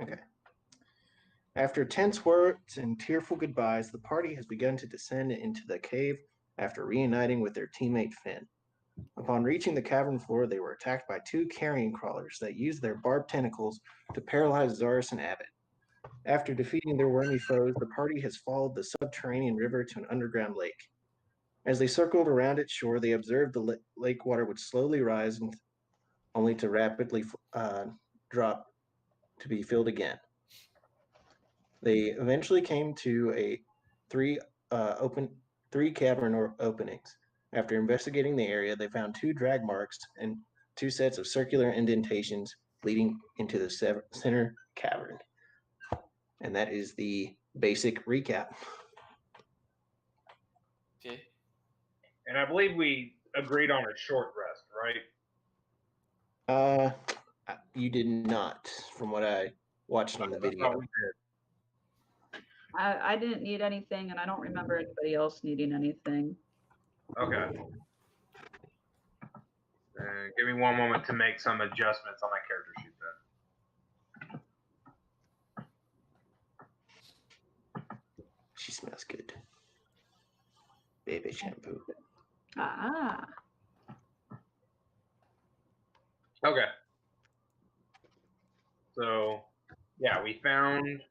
Okay. After tense words and tearful goodbyes, the party has begun to descend into the cave after reuniting with their teammate Finn. Upon reaching the cavern floor, they were attacked by two carrion crawlers that used their barbed tentacles to paralyze Zaris and Abbott. After defeating their wormy foes, the party has followed the subterranean river to an underground lake. As they circled around its shore, they observed the lake water would slowly rise, only to rapidly drop to be filled again. They eventually came to three cavern openings. After investigating the area, they found two drag marks and two sets of circular indentations leading into the center cavern. And that is the basic recap. Okay. And I believe we agreed on a short rest, right? You did not, from what I watched on the video. I didn't need anything, and I don't remember anybody else needing anything. Okay. Give me one moment to make some adjustments on my character sheet then. She smells good. Baby shampoo. Ah. Okay. So, yeah, we found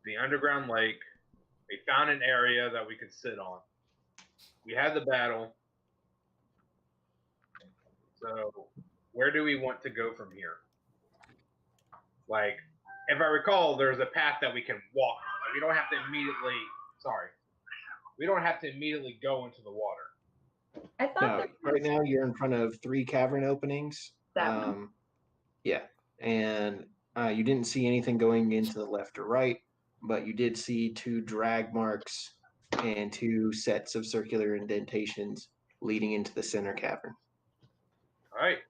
the underground lake. We found an area that we could sit on. We had the battle. So, where do we want to go from here? Like, if I recall, there's a path that we can walk on. Like, we don't have to immediately. Sorry. We don't have to immediately go into the water. I thought right now you're in front of three cavern openings. That one. Yeah, and you didn't see anything going into the left or right, but you did see two drag marks and two sets of circular indentations leading into the center cavern. All right.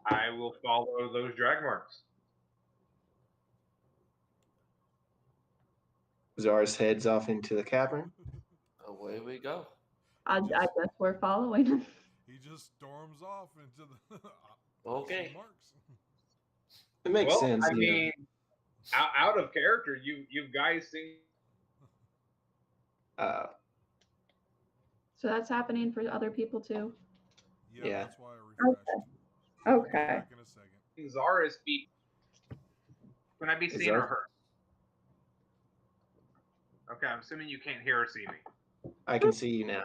I will follow those drag marks. Zaris heads off into the cavern. Away we go. I guess we're following him. He just storms off into the Okay. marks. It makes sense. I mean, out of character, you guys seem. So that's happening for other people too. Yeah. That's why I refreshed. Okay. Back in a second. Zaris be. Can I be seen or heard? Okay, I'm assuming you can't hear or see me. I can see you now.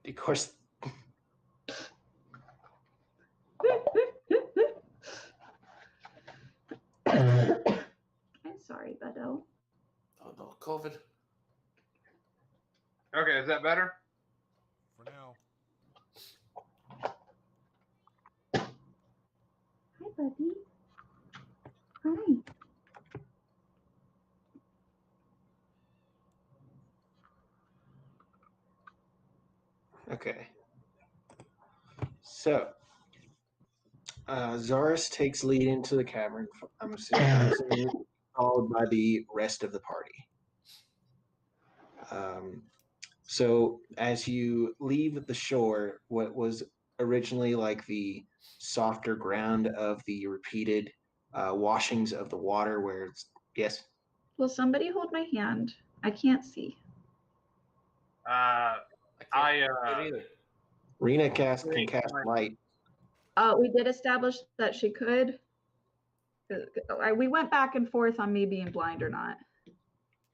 Of course. I'm sorry, Beto. Oh no, COVID. Okay, is that better? For now. Hi, buddy. Hi. Okay. So, Zaris takes lead into the cavern. I'm assuming followed by the rest of the party. So, as you leave the shore, what was originally like the softer ground of the repeated washings of the water, where it's yes. Will somebody hold my hand? I can't see. Rena can cast light. We did establish that she could. We went back and forth on me being blind or not.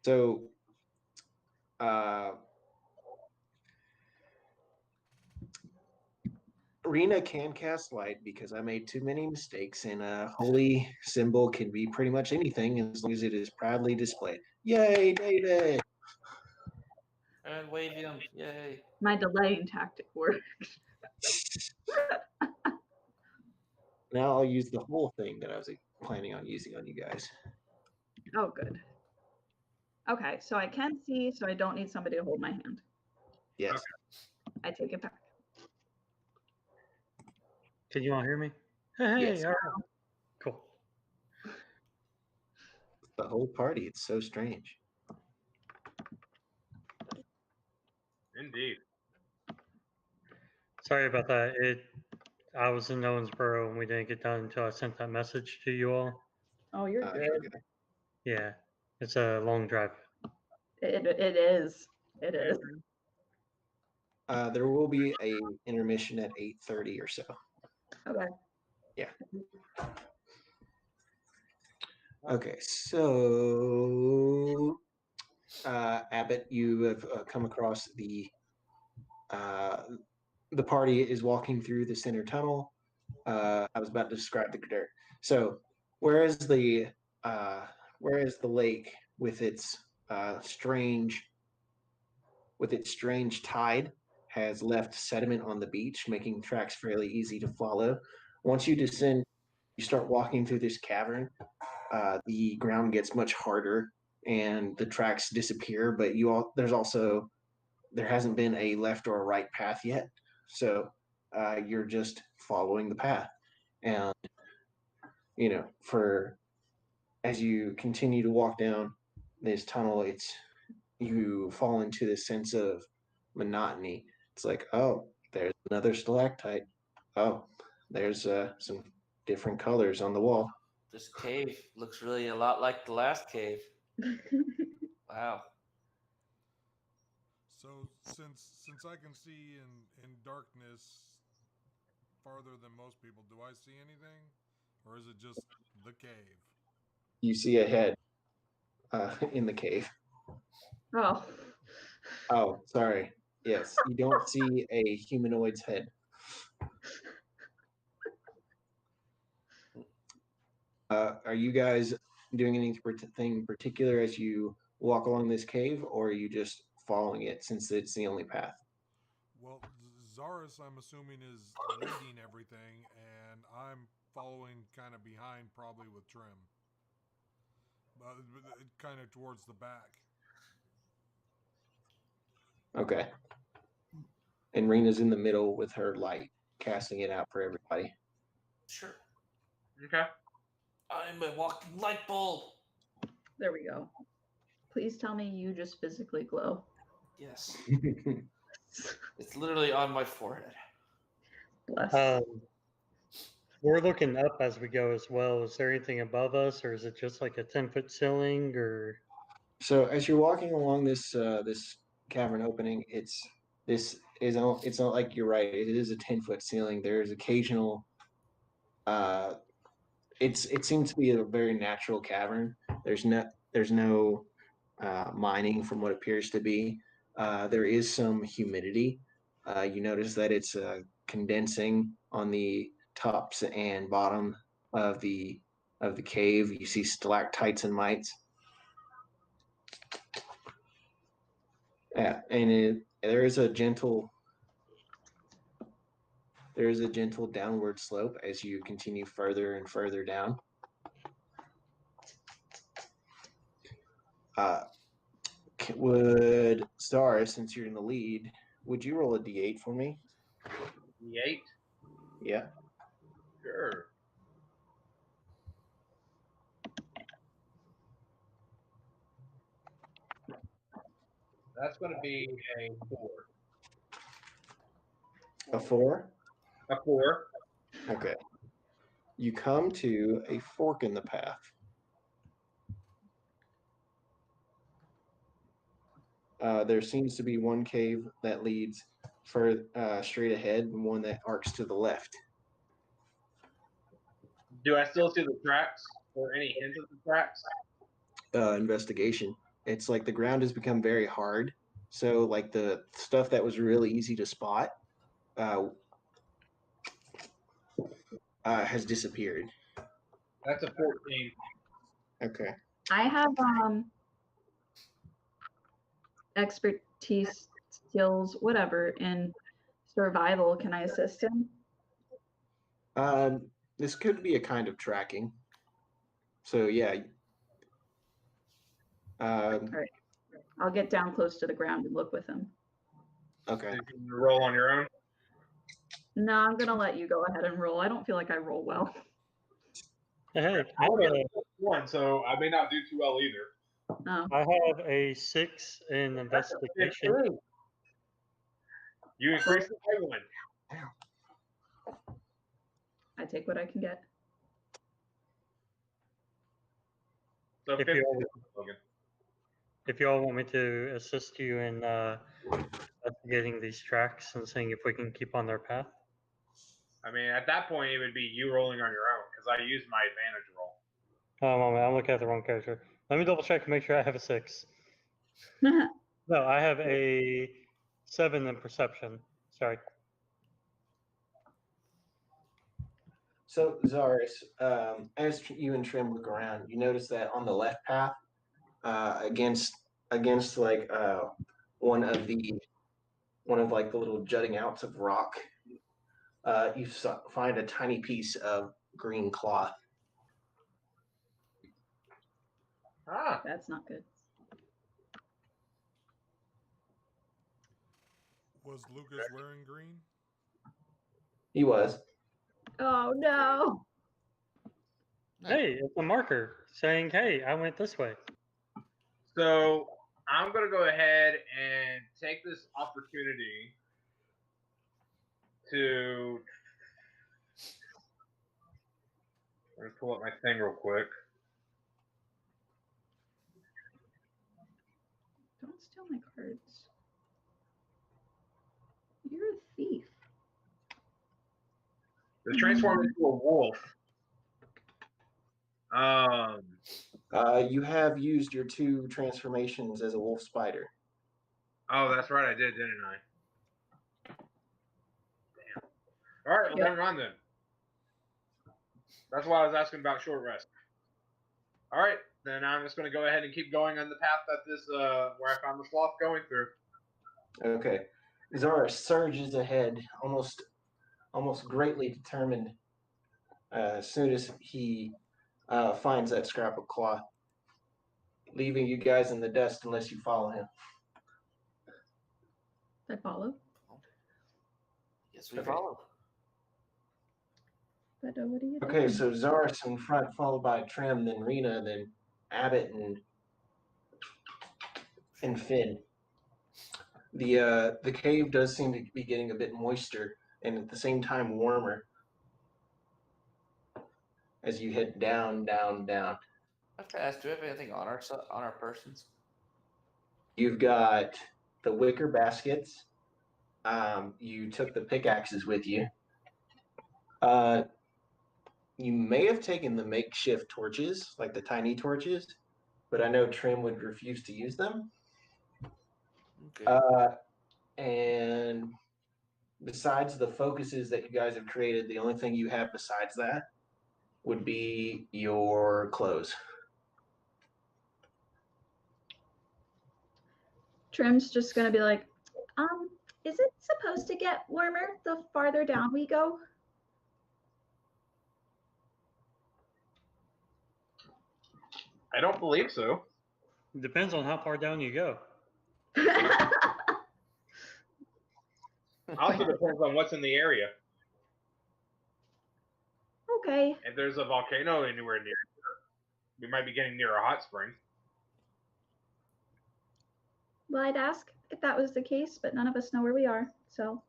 So, Rena can cast light because I made too many mistakes, and a holy symbol can be pretty much anything as long as it is proudly displayed. Yay, David! And wave him. Yay. My delaying tactic worked. Now I'll use the whole thing that I was planning on using on you guys. Oh, good. Okay, so I can see, so I don't need somebody to hold my hand. Yes. Okay. I take it back. Can you all hear me? Hey, yes. all right. Cool. The whole party, it's so strange. Indeed. Sorry about that. I was in Owensboro and we didn't get done until I sent that message to you all. Oh, you're good. Okay. Yeah, it's a long drive. It is. It is. There will be a intermission at 8:30 or so. Okay. Okay, so Abbott, you have come across the party is walking through the center tunnel. I was about to describe the dirt. So, whereas the lake with its strange tide has left sediment on the beach, making tracks fairly easy to follow. Once you descend, you start walking through this cavern. The ground gets much harder, and the tracks disappear. But there hasn't been a left or a right path yet, so you're just following the path. And for as you continue to walk down this tunnel, you fall into this sense of monotony. It's like, oh, there's another stalactite. Oh, there's some different colors on the wall. This cave looks really a lot like the last cave. Wow. So since I can see in darkness farther than most people, do I see anything, or is it just the cave? You see a head in the cave. Oh. Oh, sorry. Yes, you don't see a humanoid's head. Are you guys doing anything particular as you walk along this cave, or are you just following it since it's the only path? Well, Zaris, I'm assuming, is leading everything, and I'm following kind of behind, probably with Trim. Kind of towards the back. Okay. And Rena's in the middle with her light, casting it out for everybody. Sure. Okay. I'm a walking light bulb. There we go. Please tell me you just physically glow. Yes. It's literally on my forehead. Bless. We're looking up as we go as well. Is there anything above us, or is it just like a 10-foot ceiling? Or So as you're walking along this cavern opening, it's not like you're right. It is a 10-foot ceiling. There's occasional. It seems to be a very natural cavern. There's no mining from what appears to be. There is some humidity. You notice that it's condensing on the tops and bottom of the cave. You see stalactites and mites. Yeah, and there is a gentle downward slope as you continue further and further down. Would Star, since you're in the lead, would you roll a d8 for me? D8? Yeah. Sure. That's going to be a 4. A 4? A 4. Okay. You come to a fork in the path. There seems to be one cave that leads straight ahead and one that arcs to the left. Do I still see the tracks or any hint of the tracks? Investigation. It's like the ground has become very hard. So like the stuff that was really easy to spot has disappeared. That's a 14. Okay. I have expertise, skills, whatever in survival. Can I assist him? This could be a kind of tracking. So yeah. All right. I'll get down close to the ground and look with him. Okay. You can roll on your own. No, I'm gonna let you go ahead and roll. I don't feel like I roll well. hey, I only got 1, so I may not do too well either. No. I have a 6 in investigation. You increase it by 1. I take what I can get. So If 50 you all, Logan. if you all want me to assist you in investigating these tracks and seeing if we can keep on their path. I mean, at that point, it would be you rolling on your own because I used my advantage roll. Oh, moment, I'm looking at the wrong character. Let me double check and make sure I have a 6. No, I have a 7 in perception. Sorry. So, Zaris, as you and Trim look around, you notice that on the left path, against like one of like the little jutting outs of rock, you find a tiny piece of green cloth. Ah, That's not good. Was Lucas wearing green? He was. Oh no. Hey, it's a marker saying, hey, I went this way. so I'm going to go ahead and take this opportunity to. Let me pull up my thing real quick. Don't steal my cards. You're a thief. To transform into a wolf. You have used your 2 transformations as a wolf spider. Oh, that's right, I did, didn't I? Damn. All right, well, never mind then. That's why I was asking about short rest. All right, then I'm just going to go ahead and keep going on the path that this where I found the sloth going through. Okay. Zara surges ahead, almost greatly determined. As soon as he finds that scrap of cloth, leaving you guys in the dust unless you follow him. I follow. Yes, we Okay. follow. But what are you Okay, doing? so Zaris in front, followed by Trim, then Rena, then Abbott, and Finn. The cave does seem to be getting a bit moister and at the same time warmer as you head down, down, down. I have to ask, do we have anything on our persons? You've got the wicker baskets. You took the pickaxes with you. You may have taken the makeshift torches, like the tiny torches, but I know Trim would refuse to use them. Okay. And besides the focuses that you guys have created, the only thing you have besides that would be your clothes. Trim's just gonna be like, is it supposed to get warmer the farther down we go? I don't believe so. Depends on how far down you go. Also depends on what's in the area. Okay. If there's a volcano anywhere near here, we might be getting near a hot spring. Well, I'd ask if that was the case, but none of us know where we are, so.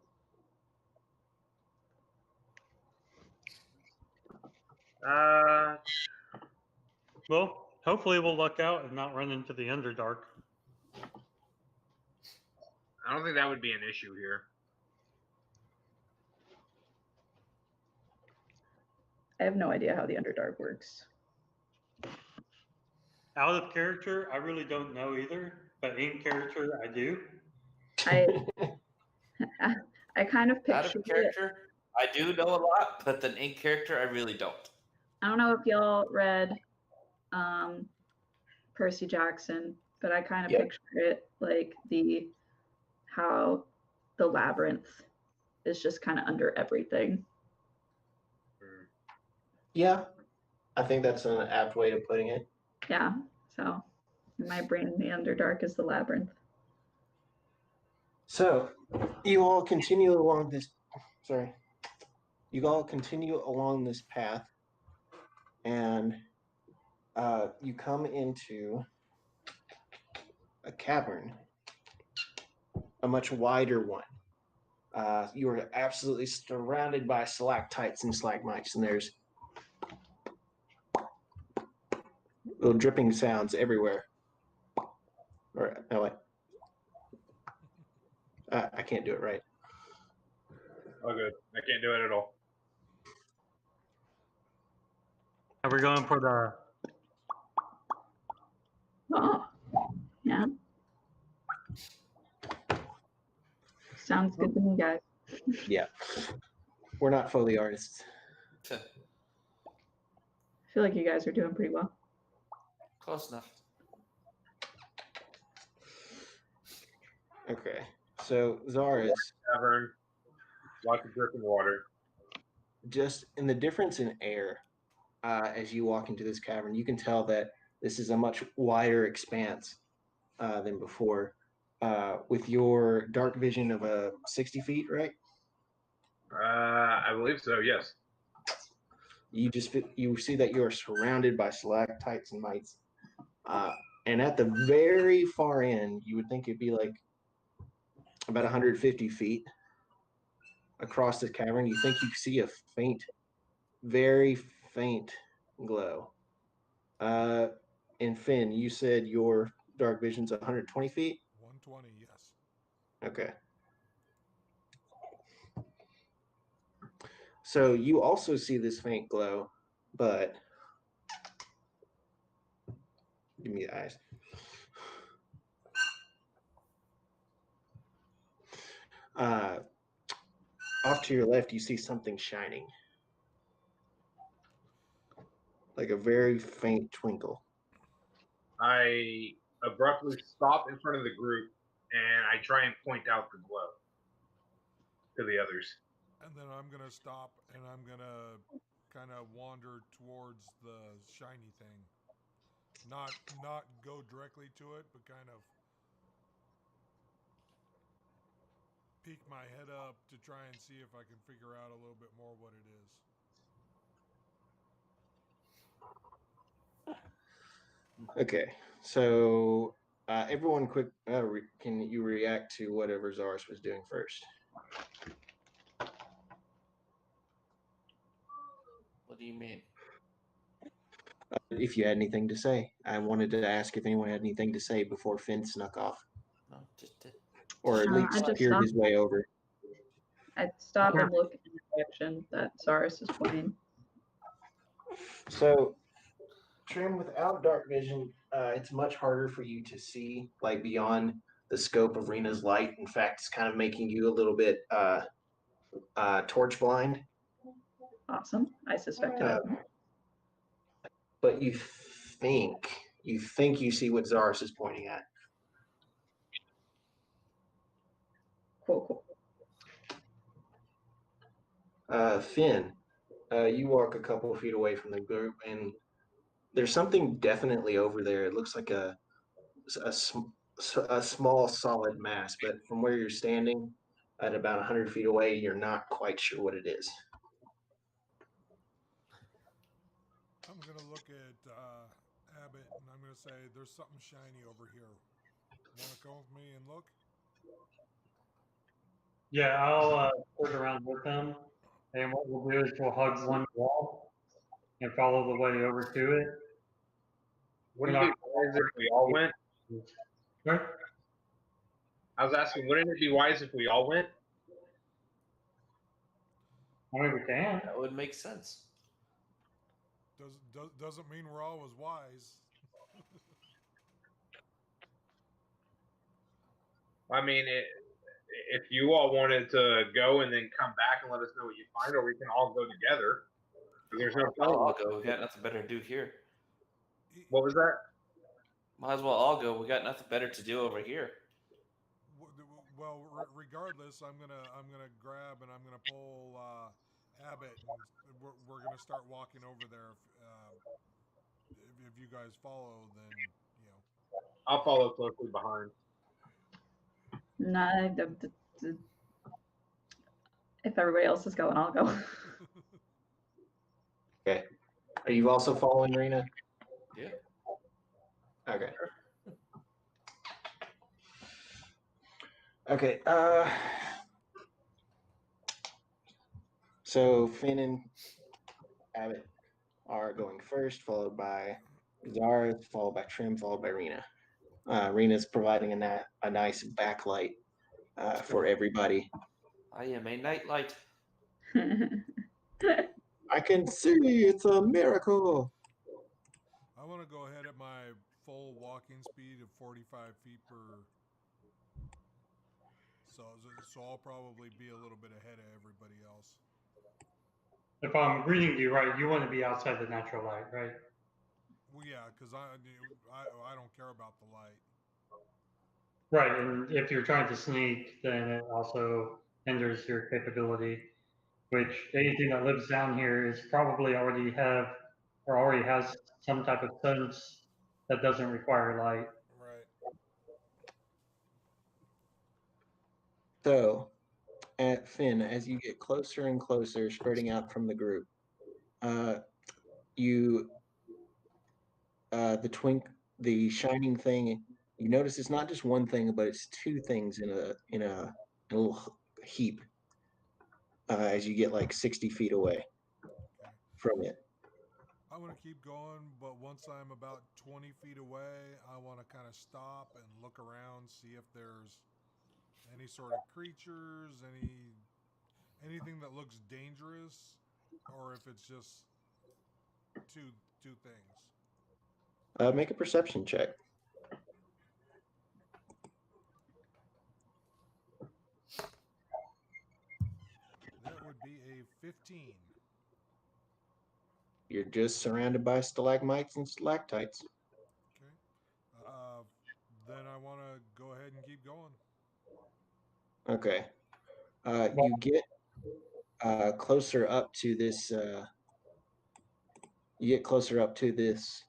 Well, hopefully we'll luck out and not run into the Underdark. I don't think that would be an issue here. I have no idea how the Underdark works. Out of character, I really don't know either, but in character, I do. I kind of Out picture of it. character, I do know a lot, but then in character, I really don't. I don't know if y'all read Percy Jackson, but I kind of picture it like how the labyrinth is just kind of under everything. Yeah, I think that's an apt way of putting it. Yeah, so in my brain, the Underdark is the labyrinth. So, you all continue along this. Sorry, you all continue along this path, and you come into a cavern, a much wider one. You are absolutely surrounded by stalactites and stalagmites, and there's little dripping sounds everywhere. Or no, wait. I can't do it right. Oh, good. I can't do it at all. Are we going for the? Oh, yeah. Sounds good to me, guys. Yeah. We're not Foley artists. I feel like you guys are doing pretty well. Close enough. Okay. So, Zaris, Tavern, lots of dripping water. just in the difference in air, as you walk into this cavern, you can tell that this is a much wider expanse than before. With your dark vision of 60 feet, right? I believe so. Yes. You see that you are surrounded by stalactites and mites, and at the very far end, you would think it'd be like about 150 feet across this cavern. You think you see a faint, very faint glow. And Finn, you said your dark vision's 120 feet. 120, yes. Okay. So you also see this faint glow, but give me the eyes. Off to your left, you see something shining, like a very faint twinkle. I abruptly stop in front of the group and I try and point out the glow to the others. And then I'm going to stop and I'm going to kind of wander towards the shiny thing. Not go directly to it, but kind of peek my head up to try and see if I can figure out a little bit more what it is. Okay, so everyone, quick, can you react to whatever Zaris was doing first? What do you mean? If you had anything to say, I wanted to ask if anyone had anything to say before Finn snuck off, No, just or at I least just peered his stopped. way over. I'd stop and look in the direction that Zaris is pointing. So, Trim, without dark vision, it's much harder for you to see like beyond the scope of Rena's light. In fact, it's kind of making you a little bit torch blind. Awesome. I suspected it. But you think you see what Zaris is pointing at. Cool. Finn, you walk a couple of feet away from the group, and there's something definitely over there. It looks like a small solid mass, but from where you're standing at about 100 feet away, you're not quite sure what it is. I'm going to look at Abbott and I'm going to say, there's something shiny over here. Want to come with me and look? Yeah, I'll put around with them, and what we'll do is we'll hug one wall and follow the way over to it. Wouldn't it be wise if we all went? Right? I was asking, wouldn't it be wise if we all went? I mean, we can. that would make sense. Doesn't mean we're always wise. I mean, if you all wanted to go and then come back and let us know what you find, or we can all go together. There's no I'll go. We got nothing better to do here. What was that? Might as well all go. We got nothing better to do over here. Well, regardless, I'm gonna grab and I'm gonna pull Abbott, and we're gonna start walking over there. If you guys follow, then you know. I'll follow closely behind. Nah, if everybody else is going, I'll go. Okay. Are you also following Rena? Yeah. Okay. Okay. So Finn and Abbott are going first, followed by Zara, followed by Trim, followed by Rena. Rena's providing a nice backlight for everybody. I am a nightlight. I can see, it's a miracle. I want to go ahead at my full walking speed of 45 feet per. So I'll probably be a little bit ahead of everybody else. If I'm reading you right, you want to be outside the natural light, right? Well, yeah, because I don't care about the light. Right, and if you're trying to sneak, then it also hinders your capability, which anything that lives down here is probably already has some type of sense that doesn't require light. Right. So, at Finn, as you get closer and closer, spreading out from the group, the shining thing, you notice it's not just one thing, but it's two things in a little heap. As you get like 60 feet away from it. I want to keep going, but once I'm about 20 feet away, I want to kind of stop and look around, see if there's any sort of creatures, anything that looks dangerous, or if it's just two things. Make a perception check. That would be a 15. You're just surrounded by stalagmites and stalactites. Okay. Then I want to go ahead and keep going. Okay. You get closer up to this. You get closer up to this.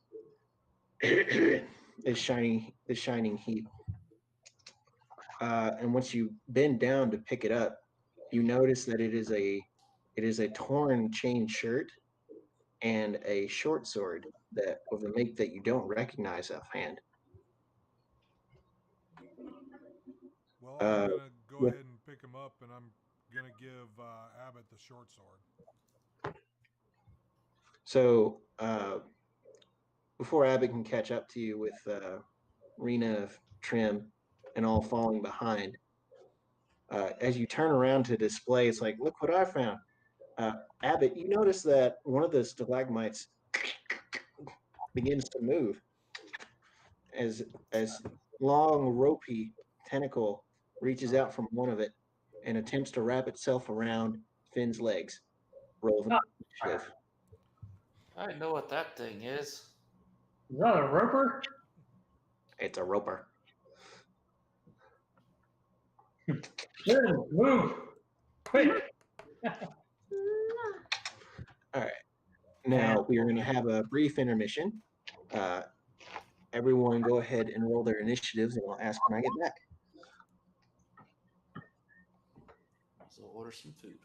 this shining heap. And once you bend down to pick it up, you notice that it is a torn chain shirt and a short sword that of a make that you don't recognize offhand. Well, I'm going to go ahead and pick him up, and I'm going to give Abbott the short sword. So before Abbott can catch up to you with Rena, Trim, and all falling behind, as you turn around to display, it's like, look what I found. Abbott, you notice that one of the stalagmites begins to move as long, ropey tentacle reaches out from one of it and attempts to wrap itself around Finn's legs. Roll an initiative. I know what that thing is. Is that a roper? It's a roper. Good, move! Quick! All right. Now we are going to have a brief intermission. Everyone go ahead and roll their initiatives, and I'll ask when I get back. So order some food.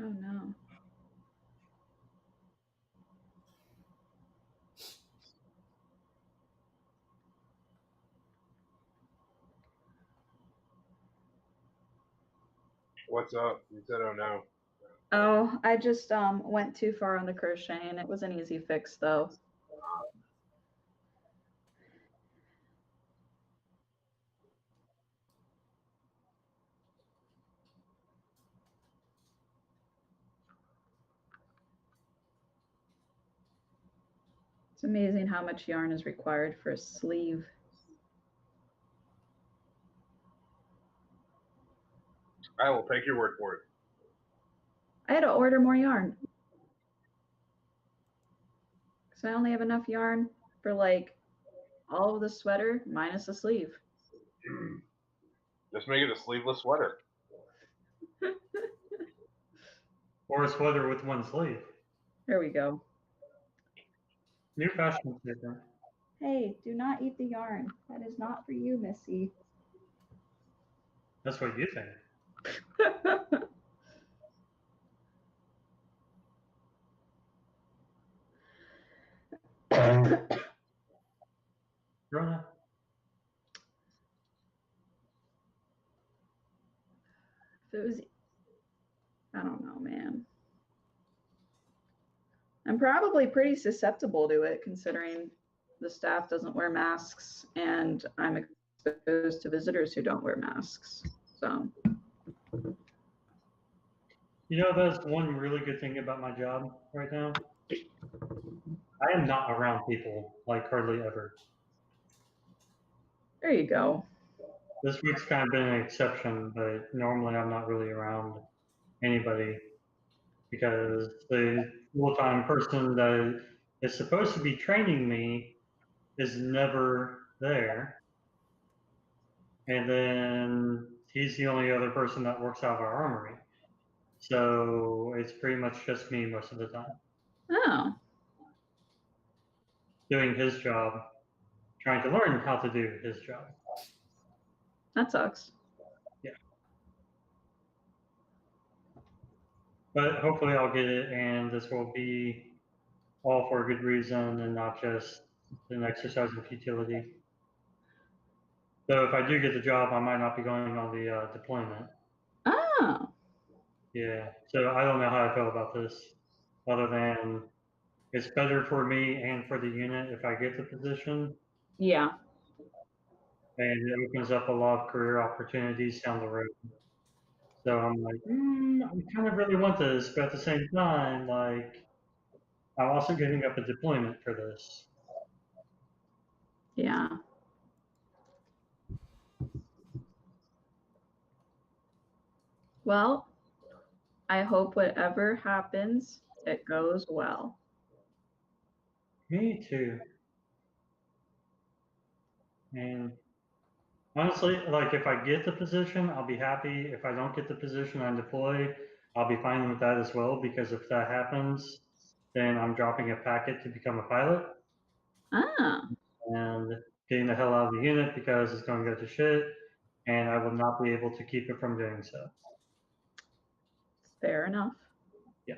Oh no. What's up? You said, oh no. Oh, I just went too far on the crocheting. It was an easy fix though. It's amazing how much yarn is required for a sleeve. I will take your word for it. I had to order more yarn. Because I only have enough yarn for like all of the sweater minus the sleeve. Just make it a sleeveless sweater. Or a sweater with one sleeve. There we go. New fashion statement. Hey, do not eat the yarn. That is not for you, Missy. That's what you think. Rona. If it was, I don't know, man. I'm probably pretty susceptible to it considering the staff doesn't wear masks and I'm exposed to visitors who don't wear masks. So, You know, that's one really good thing about my job right now. I am not around people like hardly ever. there you go. This week's kind of been an exception, but normally I'm not really around anybody because the full-time person that is supposed to be training me is never there. And then he's the only other person that works out of our armory. So it's pretty much just me most of the time. Oh, Doing his job, trying to learn how to do his job. that sucks. Yeah. But hopefully I'll get it, and this will be all for a good reason and not just an exercise in futility. So if I do get the job, I might not be going on the deployment. Oh, Yeah. So I don't know how I feel about this, other than it's better for me and for the unit if I get the position. yeah. And it opens up a lot of career opportunities down the road. So I'm like, I kind of really want this, but at the same time, like, I'm also giving up a deployment for this. Yeah. Well, I hope whatever happens, it goes well. Me too. And honestly, like, if I get the position, I'll be happy. If I don't get the position and deploy, I'll be fine with that as well, because if that happens, then I'm dropping a packet to become a pilot Ah, and getting the hell out of the unit because it's going to go to shit, and I will not be able to keep it from doing so. fair enough. Yeah.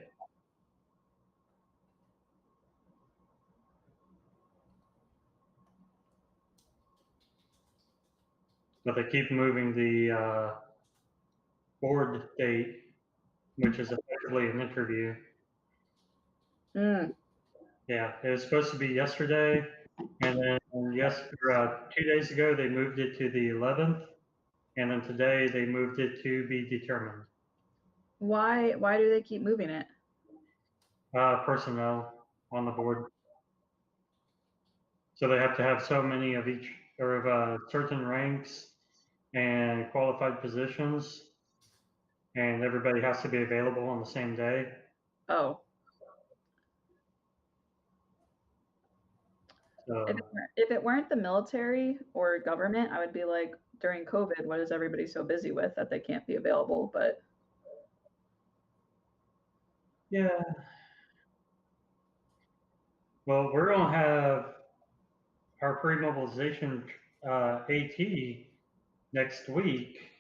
But they keep moving the board date, which is effectively an interview. Mm. Yeah, it was supposed to be yesterday, and then 2 days ago they moved it to the 11th, and then today they moved it to be determined. Why do they keep moving it? Personnel on the board, so they have to have so many of each or of certain ranks and qualified positions, and everybody has to be available on the same day. Oh, So if it weren't the military or government, I would be like, during COVID, what is everybody so busy with that they can't be available? But yeah. Well, we're gonna have our pre-mobilization AT next week,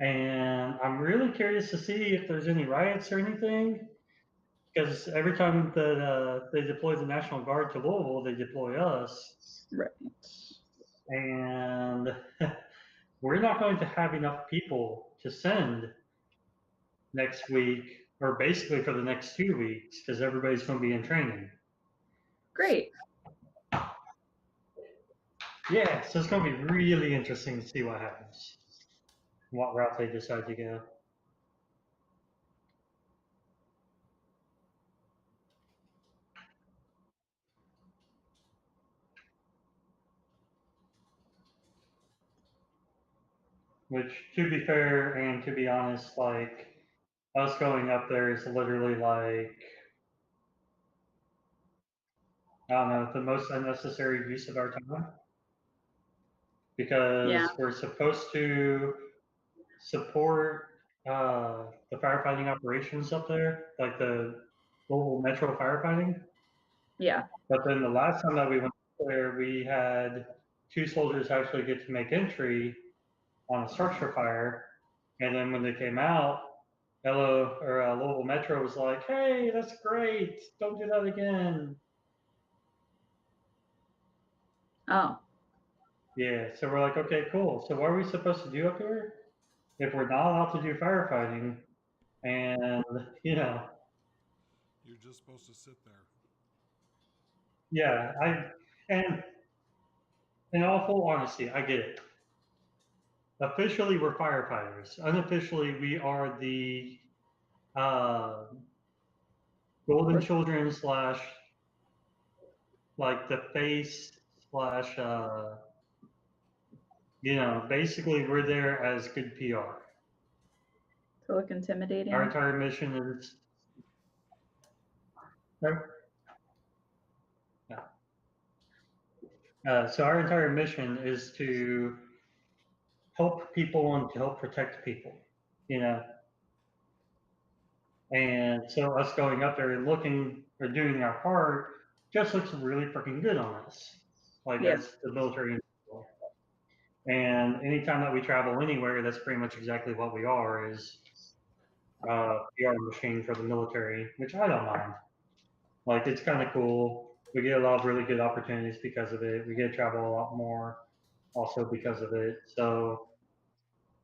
and I'm really curious to see if there's any riots or anything. Because every time that they deploy the National Guard to Louisville, they deploy us, right. and we're not going to have enough people to send next week, or basically for the next 2 weeks, because everybody's going to be in training. Great. Yeah, so it's going to be really interesting to see what happens, what route they decide to go. Which, to be fair and to be honest, like, us going up there is literally like, I don't know, the most unnecessary use of our time. Because Yeah. we're supposed to support the firefighting operations up there, like the local metro firefighting. Yeah. But then the last time that we went there, we had 2 soldiers actually get to make entry on a structure fire. And then when they came out, Louisville Metro was like, "Hey, that's great. Don't do that again." Oh, Yeah, so we're like, okay, cool. So what are we supposed to do up here if we're not allowed to do firefighting? And You're just supposed to sit there. yeah, and in all full honesty, I get it. Officially, we're firefighters. Unofficially, we are the golden children / like the face / basically we're there as good PR. to look intimidating. Our entire mission is. So our entire mission is to help people and to help protect people, And so us going up there and looking or doing our part just looks really freaking good on us, like Yeah. as the military. And anytime that we travel anywhere, that's pretty much exactly what we are, is PR machine for the military, which I don't mind. Like, it's kind of cool. We get a lot of really good opportunities because of it. We get to travel a lot more also because of it. So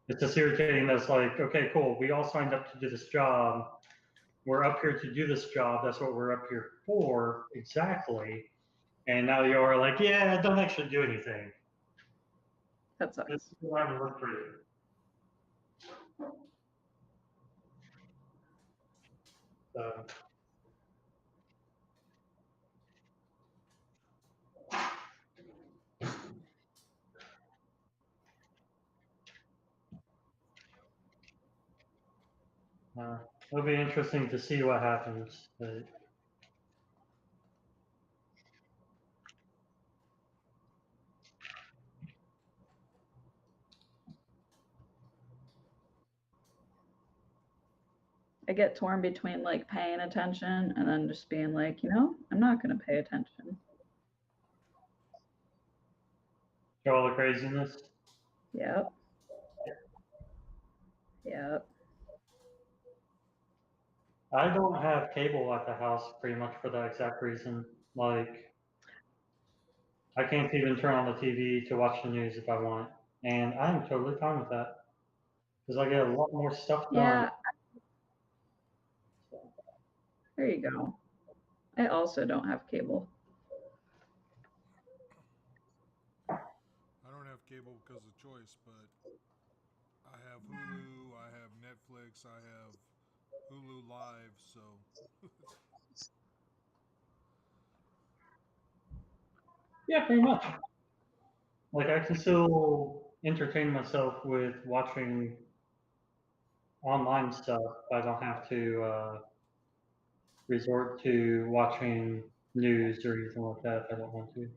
it's just irritating that it's like, okay, cool. We all signed up to do this job. We're up here to do this job. That's what we're up here for, exactly. And now you are like, yeah, don't actually do anything. That sucks. This will have to work for you. So. It'll be interesting to see what happens. But I get torn between like paying attention and then just being like, I'm not going to pay attention. for all the craziness. Yep. Yep. I don't have cable at the house pretty much for that exact reason. Like, I can't even turn on the TV to watch the news if I want. And I'm totally fine with that. Because I get a lot more stuff done. Yeah. There you go. I also don't have cable. I don't have cable because of choice, but I have Hulu, I have Netflix, I have Hulu Live, so. Yeah, pretty much. like I can still entertain myself with watching online stuff, but I don't have to resort to watching news or anything like that if I don't want to.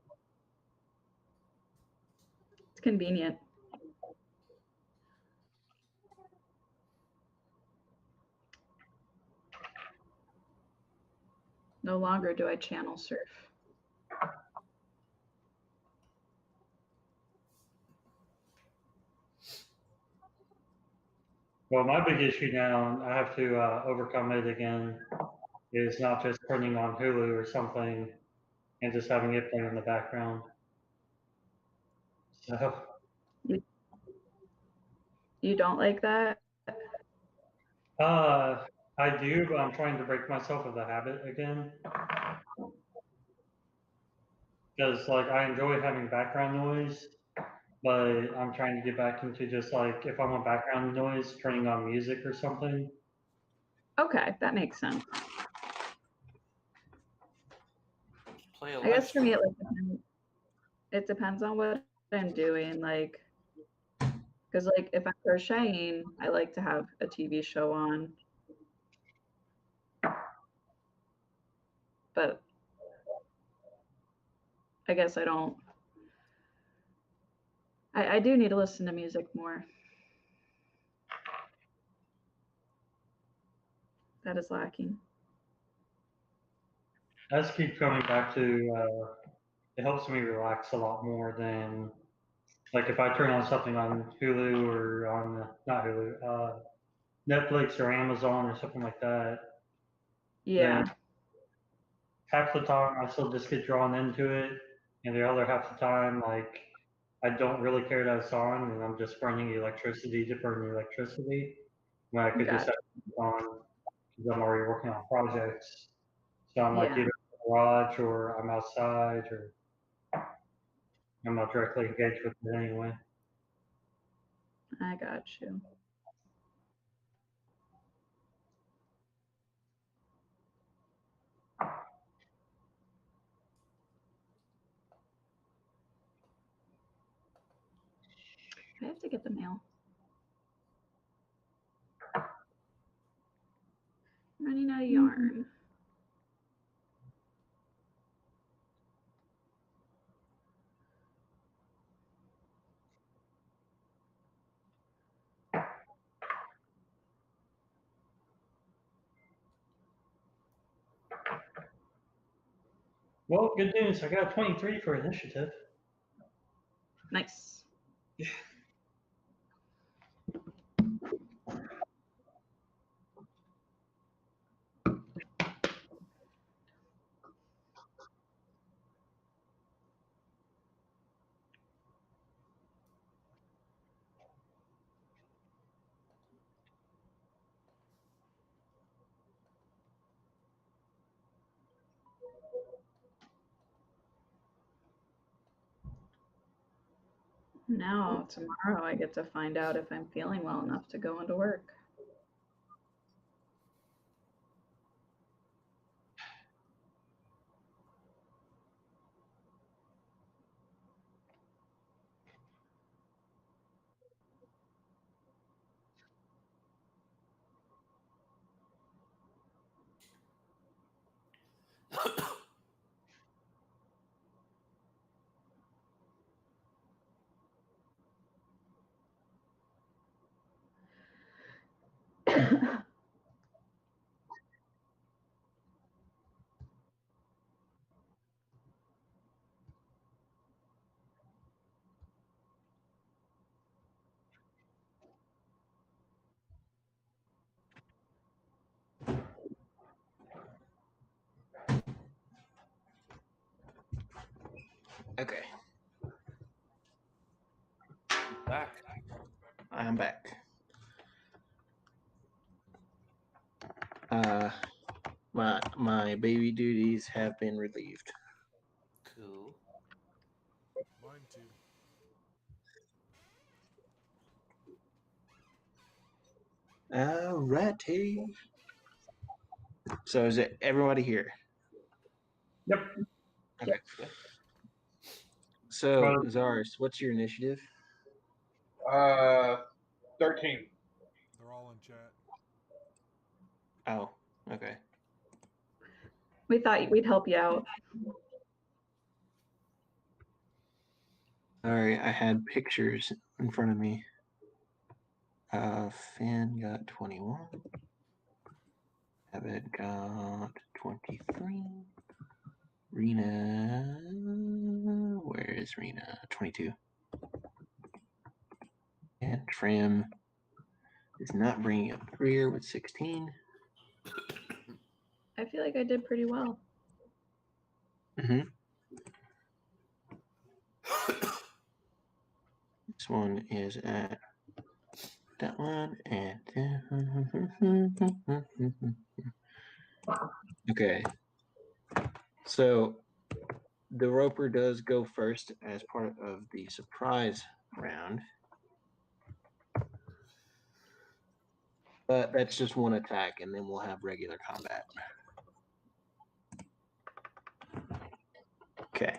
It's convenient. No longer do I channel surf. Well, my big issue now, and I have to overcome it again, is not just turning on Hulu or something and just having it play in the background. So, You don't like that? I do, but I'm trying to break myself of the habit again. Because, like, I enjoy having background noise, but I'm trying to get back into just, like, if I want background noise, turning on music or something. Okay, that makes sense. Play a I guess for me, live it depends on what I'm doing. Like, because like if I'm crocheting, I like to have a TV show on. But I guess I don't. I do need to listen to music more. That is lacking. I just keep coming back to it helps me relax a lot more than, like, if I turn on something on Hulu or on, not Hulu, Netflix or Amazon or something like that, Yeah. then half the time I still just get drawn into it, and the other half the time, like, I don't really care that it's on, and I'm just burning electricity to burn electricity, when I could just have it on because I'm already working on projects. So I'm like Yeah. either in the garage or I'm outside or I'm not directly engaged with it anyway. I got you. I have to get the mail. Running out of yarn. Well, good news. I got 23 for initiative. Nice. Now, tomorrow, I get to find out if I'm feeling well enough to go into work. Okay, back. I'm back. My baby duties have been relieved. Cool. Mine too. Alrighty. So is it everybody here? Yep. Okay. Yep. So, Well- Zars, what's your initiative? 13. They're all in chat. Oh, okay. We thought we'd help you out. Sorry, I had pictures in front of me. Finn got 21. Abbott got 23. Rena, where is Rena? 22. And Trim is not bringing up the rear with 16. I feel like I did pretty well. Mm-hmm. This one is at that one and okay. So the Roper does go first as part of the surprise round. But that's just one attack, and then we'll have regular combat. Okay.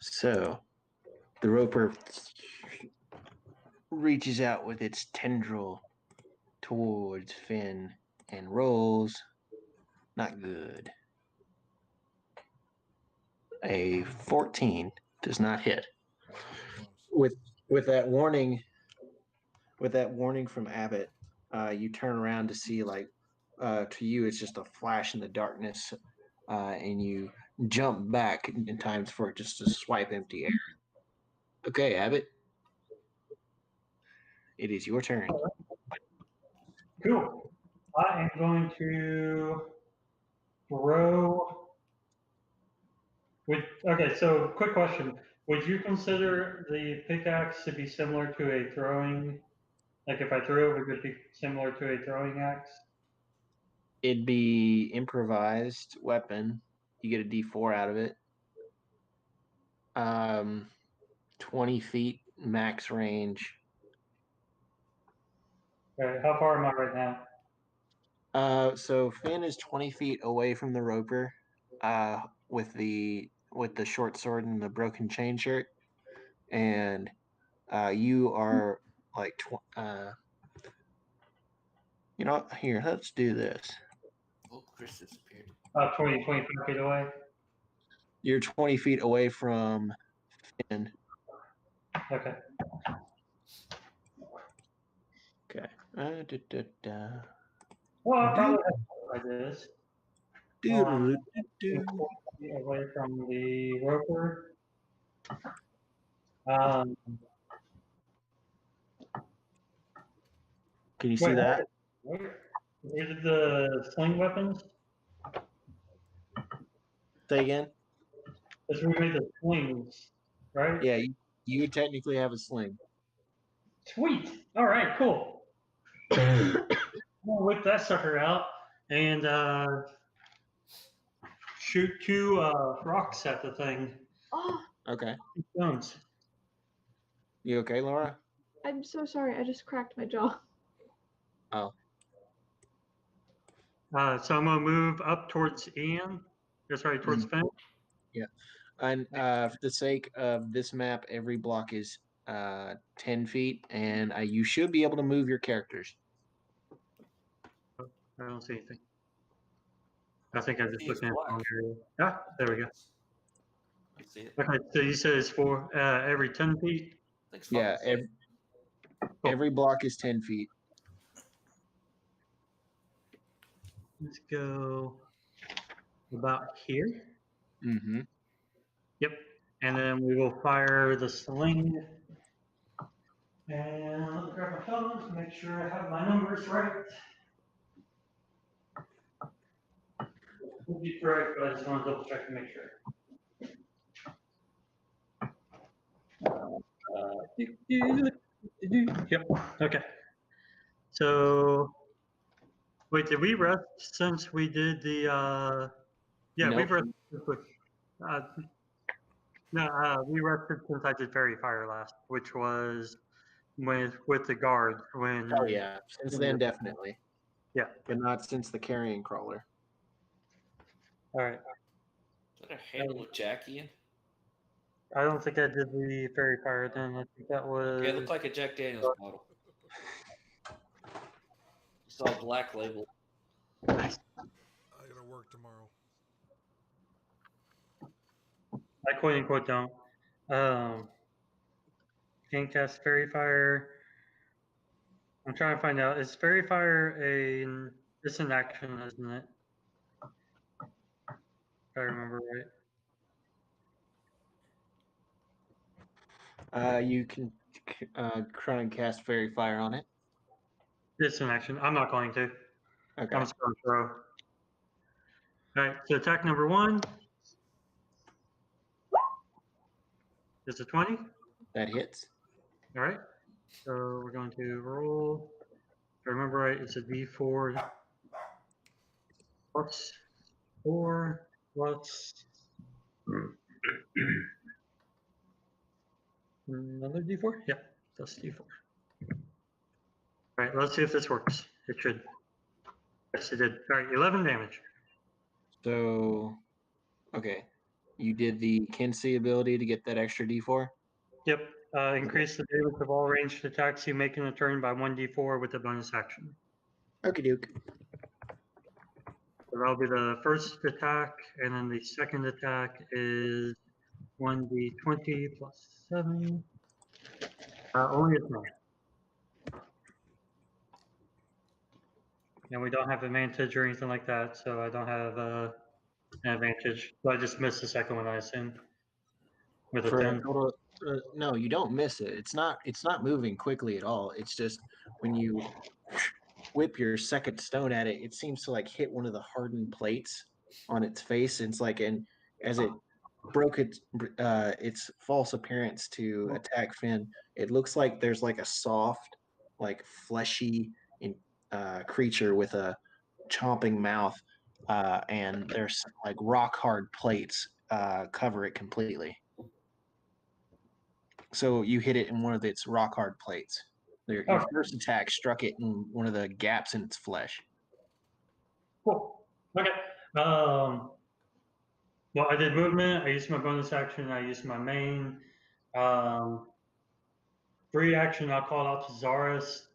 So the Roper reaches out with its tendril towards Finn and rolls. Not good. A 14 does not hit. Close. With that warning from Abbott, you turn around to see to you it's just a flash in the darkness, and you jump back in time for it just to swipe empty air. Okay, Abbott, it is your turn. Cool. I am going to throw. Okay, so quick question. Would you consider the pickaxe to be similar to a throwing? Like if I threw it, would it be similar to a throwing axe? It'd be improvised weapon. You get a D4 out of it. 20 feet max range. Okay, how far am I right now? So Finn is 20 feet away from the Roper, with the short sword and the broken chain shirt, and you are like here, let's do this. Oh, Chris disappeared. 25 feet away. You're 20 feet away from Finn. Okay. Okay. Well, I probably have to like this. Away from the Roper. Can you see that? Where did the sling weapons? Say again? Because we made the slings, right? Yeah, you technically have a sling. Sweet. All right, cool. We'll whip that sucker out and shoot 2 rocks at the thing. Oh, Okay. Stones. You okay, Laura? I'm so sorry. I just cracked my jaw. Oh. So I'm gonna move up towards Ian. Sorry, towards Finn. Yeah. And for the sake of this map, every block is 10 feet, and you should be able to move your characters. I don't see anything. I think I'm just He's looking at black. Ah, there we go. I see it. Okay, so you said it's for every 10 feet? Thanks, Yeah, Fox. every block is 10 feet. Let's go about here. Mm-hmm. Yep. And then we will fire the sling. And let me grab my phone to make sure I have my numbers right. Will be correct, but I just want to double check to make sure. Yep. Okay. So, wait, did we rest since we did the? Yeah, we Nope. rested. We rested since I did Fairy Fire last, which was with the guard when. Oh yeah, since then definitely. Yeah. But not since the carrion crawler. All right. Is that a handle with Jackie in? I don't think I did the fairy fire then. I think that was. Okay, it looked like a Jack Daniels bottle. You saw a black label. I gotta work tomorrow. I quote unquote don't. Can't cast fairy fire. I'm trying to find out. Is fairy fire it's an action, isn't it? If I remember right. You can try and cast Fairy Fire on it. It's an action. I'm not going to. Okay. I'm just going to throw. All right. So attack number 1 is a 20. That hits. All right. So we're going to roll. If I remember right, it's a D4 plus 4 plus another D4. Yeah, plus D4. All right. Let's see if this works. It should. Yes, it did. All right. 11 damage. So, okay. You did the Kinsey ability to get that extra D4? Yep. Increase the damage of all ranged attacks you make in a turn by 1d4 with a bonus action. Okie doke. So that'll be the first attack, and then the second attack is 1d20 plus 7. Only a 9. And we don't have advantage or anything like that, so I don't have an advantage. So I just missed the second one, I assume. With a For 10. total, no, you don't miss it. It's not moving quickly at all. It's just when you whip your second stone at it, it seems to like hit one of the hardened plates on its face. And it's like, and as it broke its false appearance to attack Finn, it looks like there's like a soft, like fleshy creature with a chomping mouth, and there's like rock hard plates cover it completely. So you hit it in one of its rock hard plates. Your first attack struck it in one of the gaps in its flesh. Cool. Okay. Well, I did movement. I used my bonus action. I used my main. Free action. I'll call out to Zaris.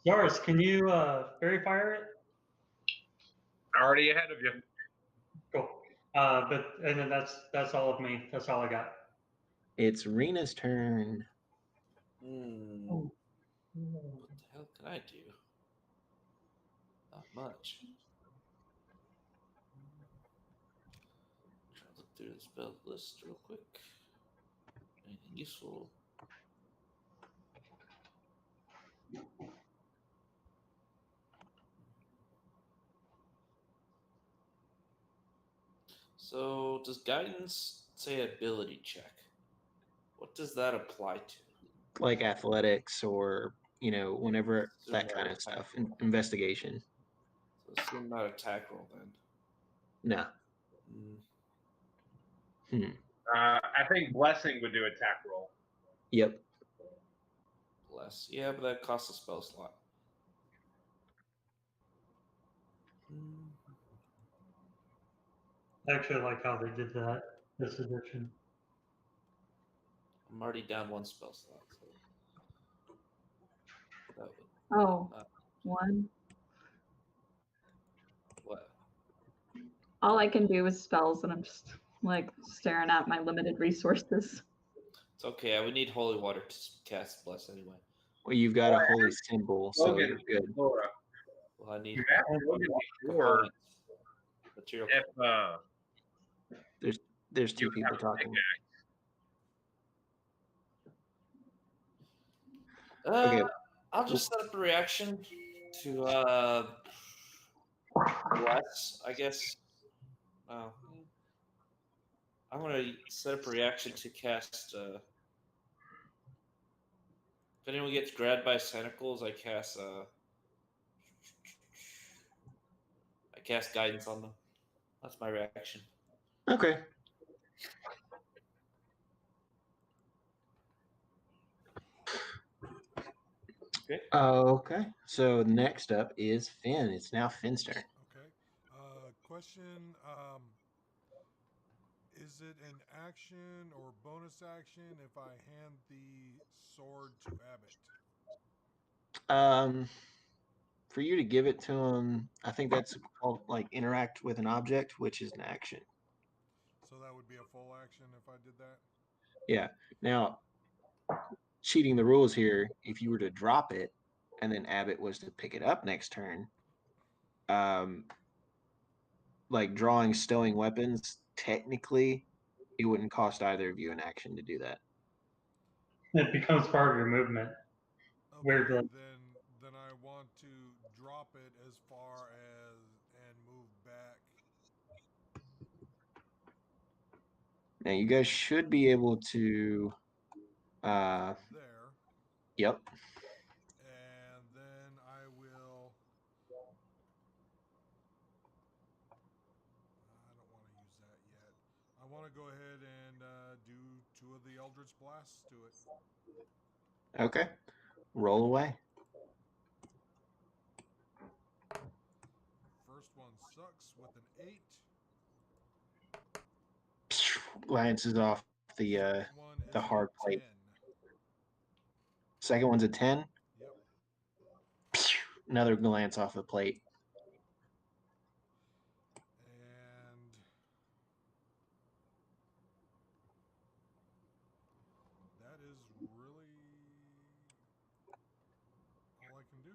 Zaris, can you fairy fire it? Already ahead of you. Cool. And then that's all of me. That's all I got. It's Rena's turn. What the hell can I do? Not much. Try to look through the spell list real quick. Anything useful? So, does guidance say ability check? What does that apply to? Like athletics or, whenever that kind of stuff. Investigation. So, assume not attack roll then. No. I think blessing would do attack roll. Yep. Bless. Yeah, but that costs a spell slot. I actually like how they did that this edition. I'm already down one spell slot. So that would, one. what? All I can do is spells, and I'm just like staring at my limited resources. It's okay. I would need holy water to cast bless anyway. Well, you've got a holy symbol, so you're good. Laura. Well, I need You asked Logan before material. if There's two people talking. Okay. I'll just set up a reaction to bless, I guess. I'm gonna set up a reaction to cast. If anyone gets grabbed by tentacles, I cast guidance on them. That's my reaction. Okay. Okay. So next up is Finn. It's now Finn's turn. Okay. question. Is it an action or bonus action if I hand the sword to Abbott? For you to give it to him, I think that's called like interact with an object, which is an action. So that would be a full action if I did that? Yeah. Now, cheating the rules here, if you were to drop it and then Abbott was to pick it up next turn, like drawing stowing weapons, technically it wouldn't cost either of you an action to do that. It becomes part of your movement. Okay, Weirdly. then I want to drop it as far as and move back. Now you guys should be able to There. yep. And then I will. I don't want to use that yet. I want to go ahead and do 2 of the Eldritch Blasts to it. Okay. Roll away. First one sucks with an 8. Glances off the Second one is a hard plate. 10. Second one's a 10. Yep. Another glance off the plate. And that is really all I can do.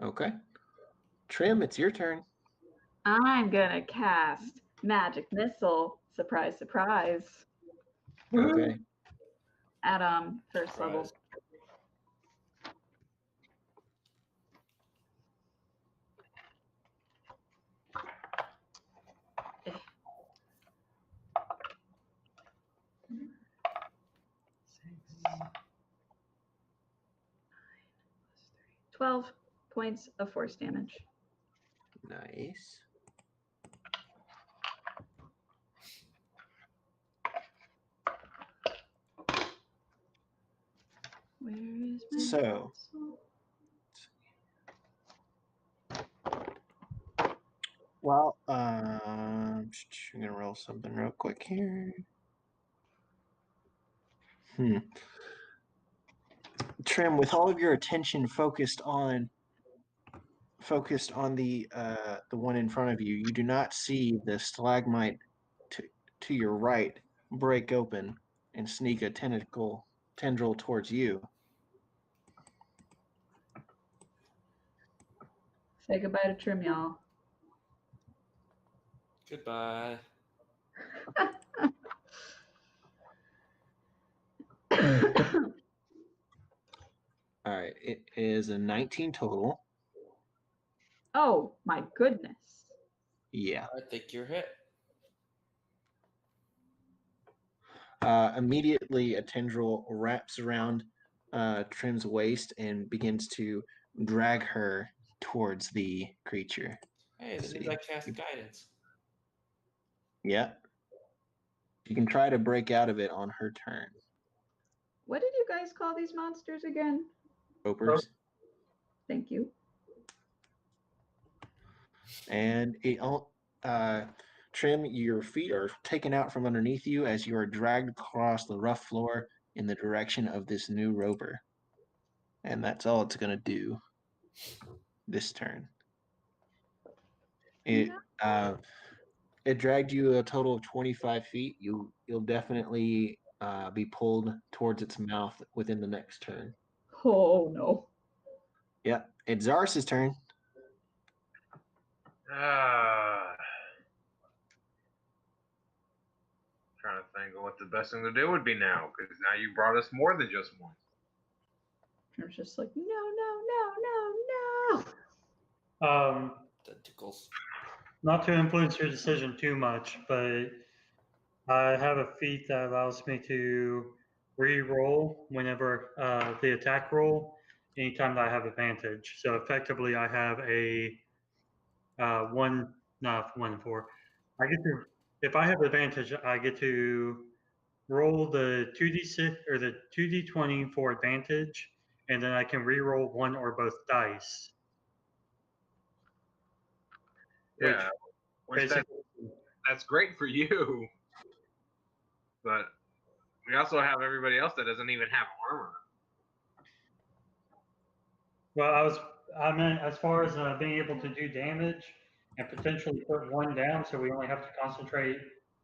Okay. Trim, it's your turn. I'm gonna cast Magic Missile. Surprise, surprise. Okay. At first level. Surprise. Six, 12 points of force damage. Nice. Where is my So, missile? well, I'm gonna roll something real quick here. Trim, with all of your attention focused on the one in front of you, you do not see the stalagmite to your right break open and sneak a tendril towards you. Say goodbye to Trim, y'all. Goodbye. All right, it is a 19 total. Oh my goodness. Yeah. I think you're hit. Immediately, a tendril wraps around Trim's waist and begins to drag her towards the creature. Hey, this is I cast guidance. Yeah. You can try to break out of it on her turn. What did you guys call these monsters again? Ropers. Thank you. And it, Trim, your feet are taken out from underneath you as you are dragged across the rough floor in the direction of this new roper. And that's all it's going to do this turn. It dragged you a total of 25 feet. You'll definitely be pulled towards its mouth within the next turn. Oh no. Yep. It's Zaris's turn. Trying to think of what the best thing to do would be now, because now you brought us more than just one. I'm just like, no. Tentacles. Not to influence your decision too much, but I have a feat that allows me to re-roll whenever the attack roll, anytime that I have advantage. So effectively, I have a 1, not 1 4. I get to, if I have advantage, I get to roll the 2d6 or the 2d20 for advantage, and then I can re-roll 1 or both dice. Yeah. Which that's great for you. But we also have everybody else that doesn't even have armor. Well, I meant as far as being able to do damage and potentially put one down, so we only have to concentrate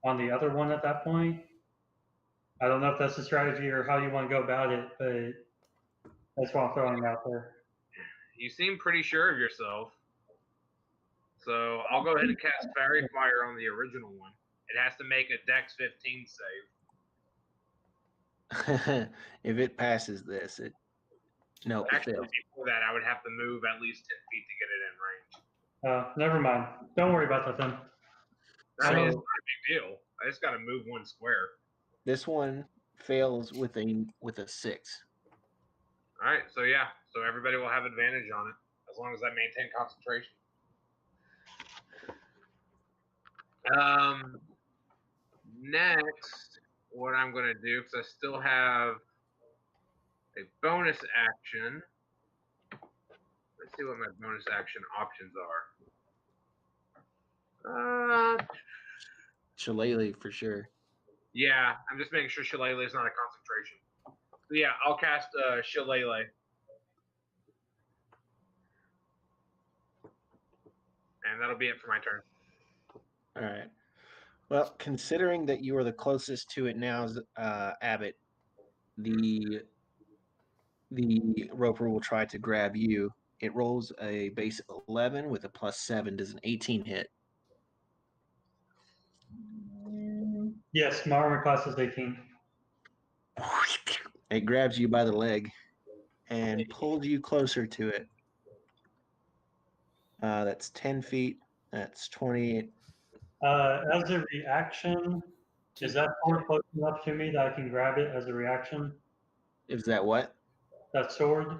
on the other one at that point. I don't know if that's a strategy or how you want to go about it, but that's what I'm throwing out there. You seem pretty sure of yourself. So I'll go ahead and cast Fairy Fire on the original one. It has to make a Dex 15 save. If it passes this, it Actually, fails. before that, I would have to move at least 10 feet to get it in range. Never mind. Don't worry about that then. I mean, it's So- not a big deal. I just got to move one square. This one fails with a 6. All right, so yeah, so everybody will have advantage on it as long as I maintain concentration. Next, what I'm going to do, because I still have a bonus action. Let's see what my bonus action options are. Shillelagh for sure. Yeah, I'm just making sure Shillelagh is not a concentration. So yeah, I'll cast Shillelagh. And that'll be it for my turn. All right. Well, considering that you are the closest to it now, Abbott, the roper will try to grab you. It rolls a base 11 with a +7. Does an 18 hit? Yes, my armor class is 18. It grabs you by the leg and pulls you closer to it. That's 10 feet. That's 20. As a reaction, is that sword close enough to me that I can grab it as a reaction? Is that what? That sword?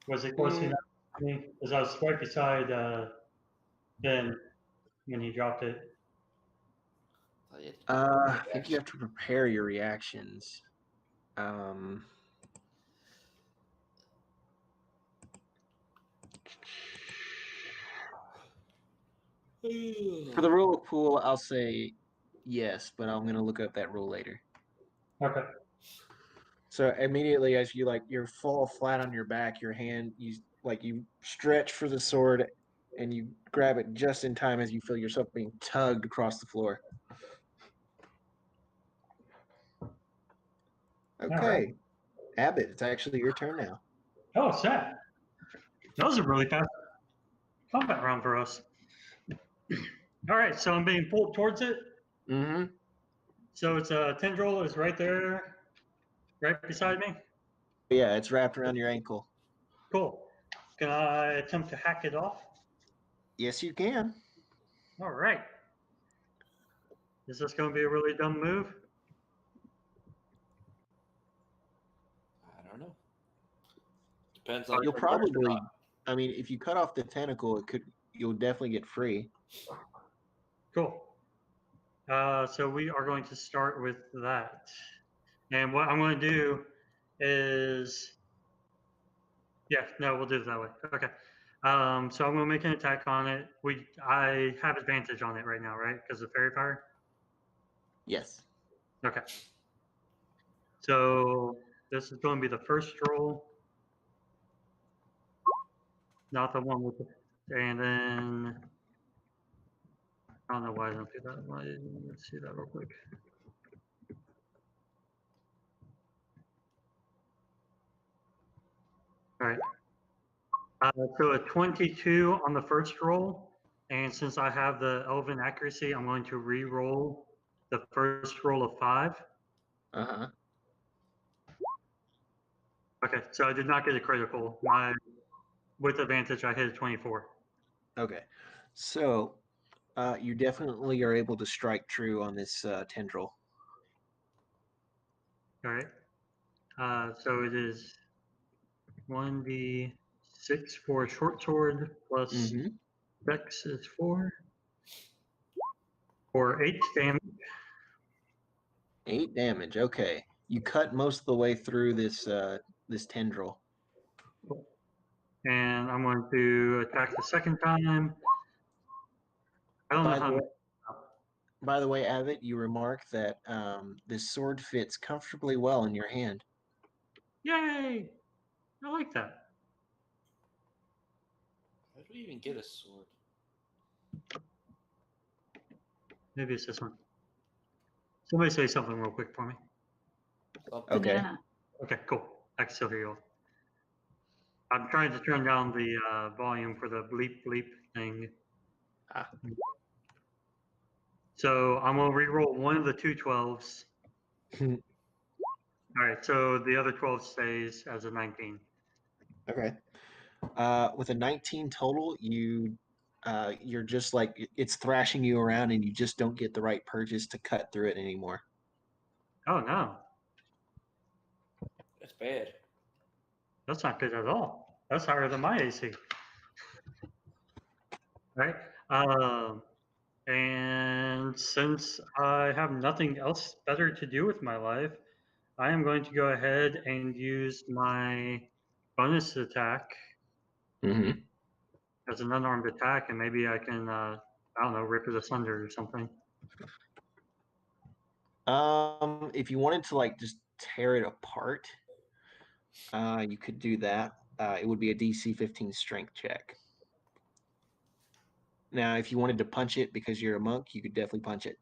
Was it close enough to me? Because I was right beside Ben when he dropped it. I think you have to prepare your reactions. For the rule pool, I'll say yes, but I'm gonna look up that rule later. Okay. So immediately as you fall flat on your back, your hand you stretch for the sword and you grab it just in time as you feel yourself being tugged across the floor. Okay. Right. Abbott, it's actually your turn now. Oh, sad. That was a really fast combat round for us. All right, so I'm being pulled towards it. Mm-hmm. So it's a tendril is right there, right beside me. Yeah, it's wrapped around your ankle. Cool. Can I attempt to hack it off? Yes, you can. All right. Is this going to be a really dumb move? I don't know. Depends on. You'll probably, I mean, if you cut off the tentacle, you'll definitely get free. Cool. So we are going to start with that. And what I'm going to do is, we'll do it that way. Okay. So I'm going to make an attack on it. I have advantage on it right now, right? Because of fairy fire? Yes. Okay. So this is going to be the first roll. Not the one with and then, I don't know why I don't do that. Let's see that real quick. All right. So a 22 on the first roll. And since I have the elven accuracy, I'm going to re-roll the first roll of 5. Uh-huh. Okay, so I did not get a critical. With advantage, I hit a 24. Okay. So you definitely are able to strike true on this tendril. All right. So it is 1d6 for a short sword plus Dex is 4 for 8 damage. 8 damage. Okay. You cut most of the way through this tendril. And I'm going to attack the second time. I don't know By the how. way, by the way, Abbott, you remark that this sword fits comfortably well in your hand. Yay! I like that. How do we even get a sword? Maybe it's this one. Somebody say something real quick for me. Something. Okay. Banana. Okay, cool. I can still hear you all. I'm trying to turn down the volume for the bleep bleep thing. Ah. So I'm gonna re-roll one of the two 12s. All right, so the other 12 stays as a 19. Okay. With a 19 total, you're just like it's thrashing you around, and you just don't get the right purchase to cut through it anymore. Oh no, That's bad. that's not good at all. That's higher than my AC. Right? And since I have nothing else better to do with my life, I am going to go ahead and use my bonus attack Mm-hmm. as an unarmed attack, and maybe I can, I don't know, rip it asunder or something. If you wanted to like just tear it apart, you could do that. It would be a DC 15 strength check. Now, if you wanted to punch it because you're a monk, you could definitely punch it.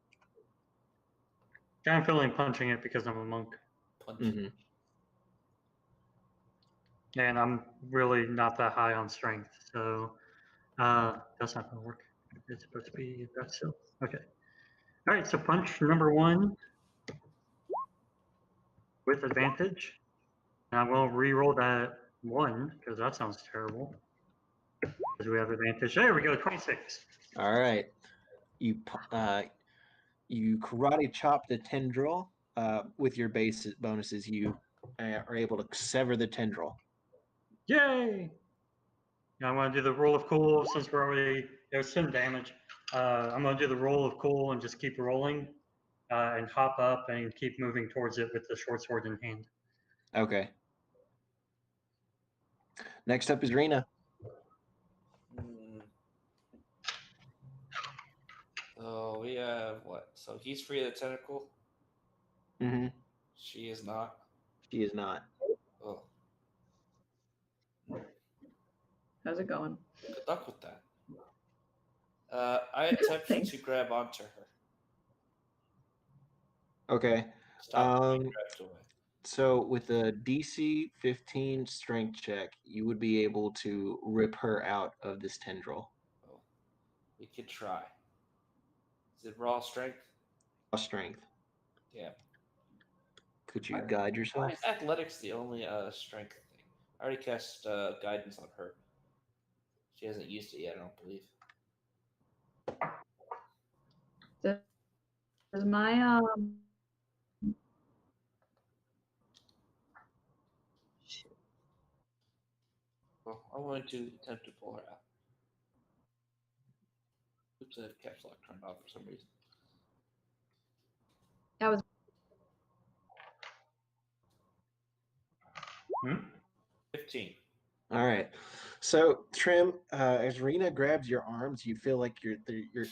I'm feeling punching it because I'm a monk, Punch. Mm-hmm. and I'm really not that high on strength, so that's not going to work. It's supposed to be that still. Okay. All right, so punch number 1 with advantage. And I'm going to re-roll that 1 because that sounds terrible. Because we have advantage. There we go, 26. All right. You karate chop the tendril. With your base bonuses, you are able to sever the tendril. Yay! Now I'm going to do the roll of cool since we're already, there's some damage. I'm going to do the roll of cool and just keep rolling and hop up and keep moving towards it with the short sword in hand. Okay. Next up is Rena. So we have what? So he's free of the tentacle. Mm-hmm. She is not. She is not. Oh, How's it going? good luck with that. I attempt Thanks. to grab onto her. Okay. Stop being grabbed away. So with a DC 15 strength check, you would be able to rip her out of this tendril. Oh, we could try. Is it raw strength? Strength. Yeah. Could you guide yourself? Why is athletics the only strength thing? I already cast guidance on her. She hasn't used it yet, I don't believe. Does my Well, I'm going to attempt to pull her out. Oops, I had caps lock turned off for some reason. that was 15. All right. So Trim, as Rena grabs your arms, you feel like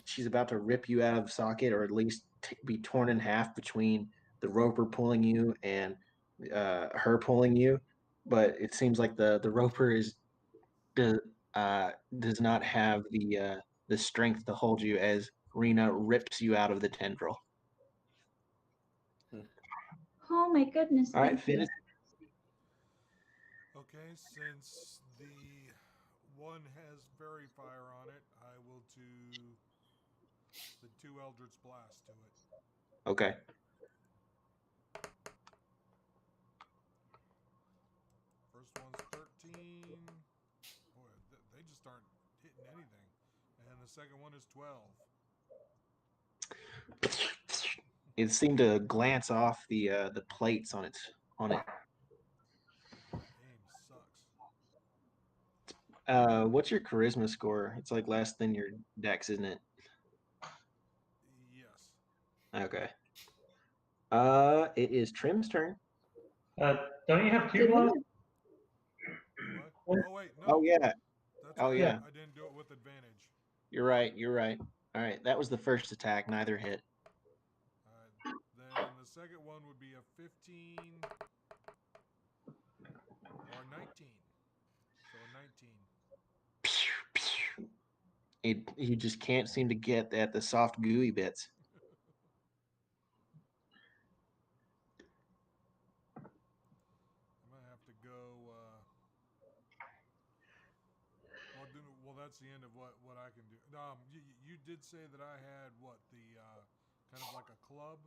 she's about to rip you out of socket, or at least be torn in half between the roper pulling you and her pulling you. But it seems like the roper does not have the strength to hold you as Rena rips you out of the tendril. oh my goodness. All right, thank you. finish. Okay, since the one has fairy fire on it, I will do the 2 Eldritch Blast to it. Okay. First one's 13. Boy, they just aren't hitting anything. And the second one is 12. It seemed to glance off the plates on it. Aim sucks. What's your charisma score? It's like less than your dex, isn't it? Yes. Okay. It is Trim's turn. Don't you have Did 2 we? blows? What? Oh wait, no. Oh yeah. That's Oh right. yeah. I didn't do it with advantage. You're right. You're right. All right, that was the first attack. Neither hit. All right. Then the second one would be a 15 or 19. So a 19. You just can't seem to get at the soft gooey bits. I might have to go. Well, that's the end of what I can do. You did say that I had what the kind of like a club.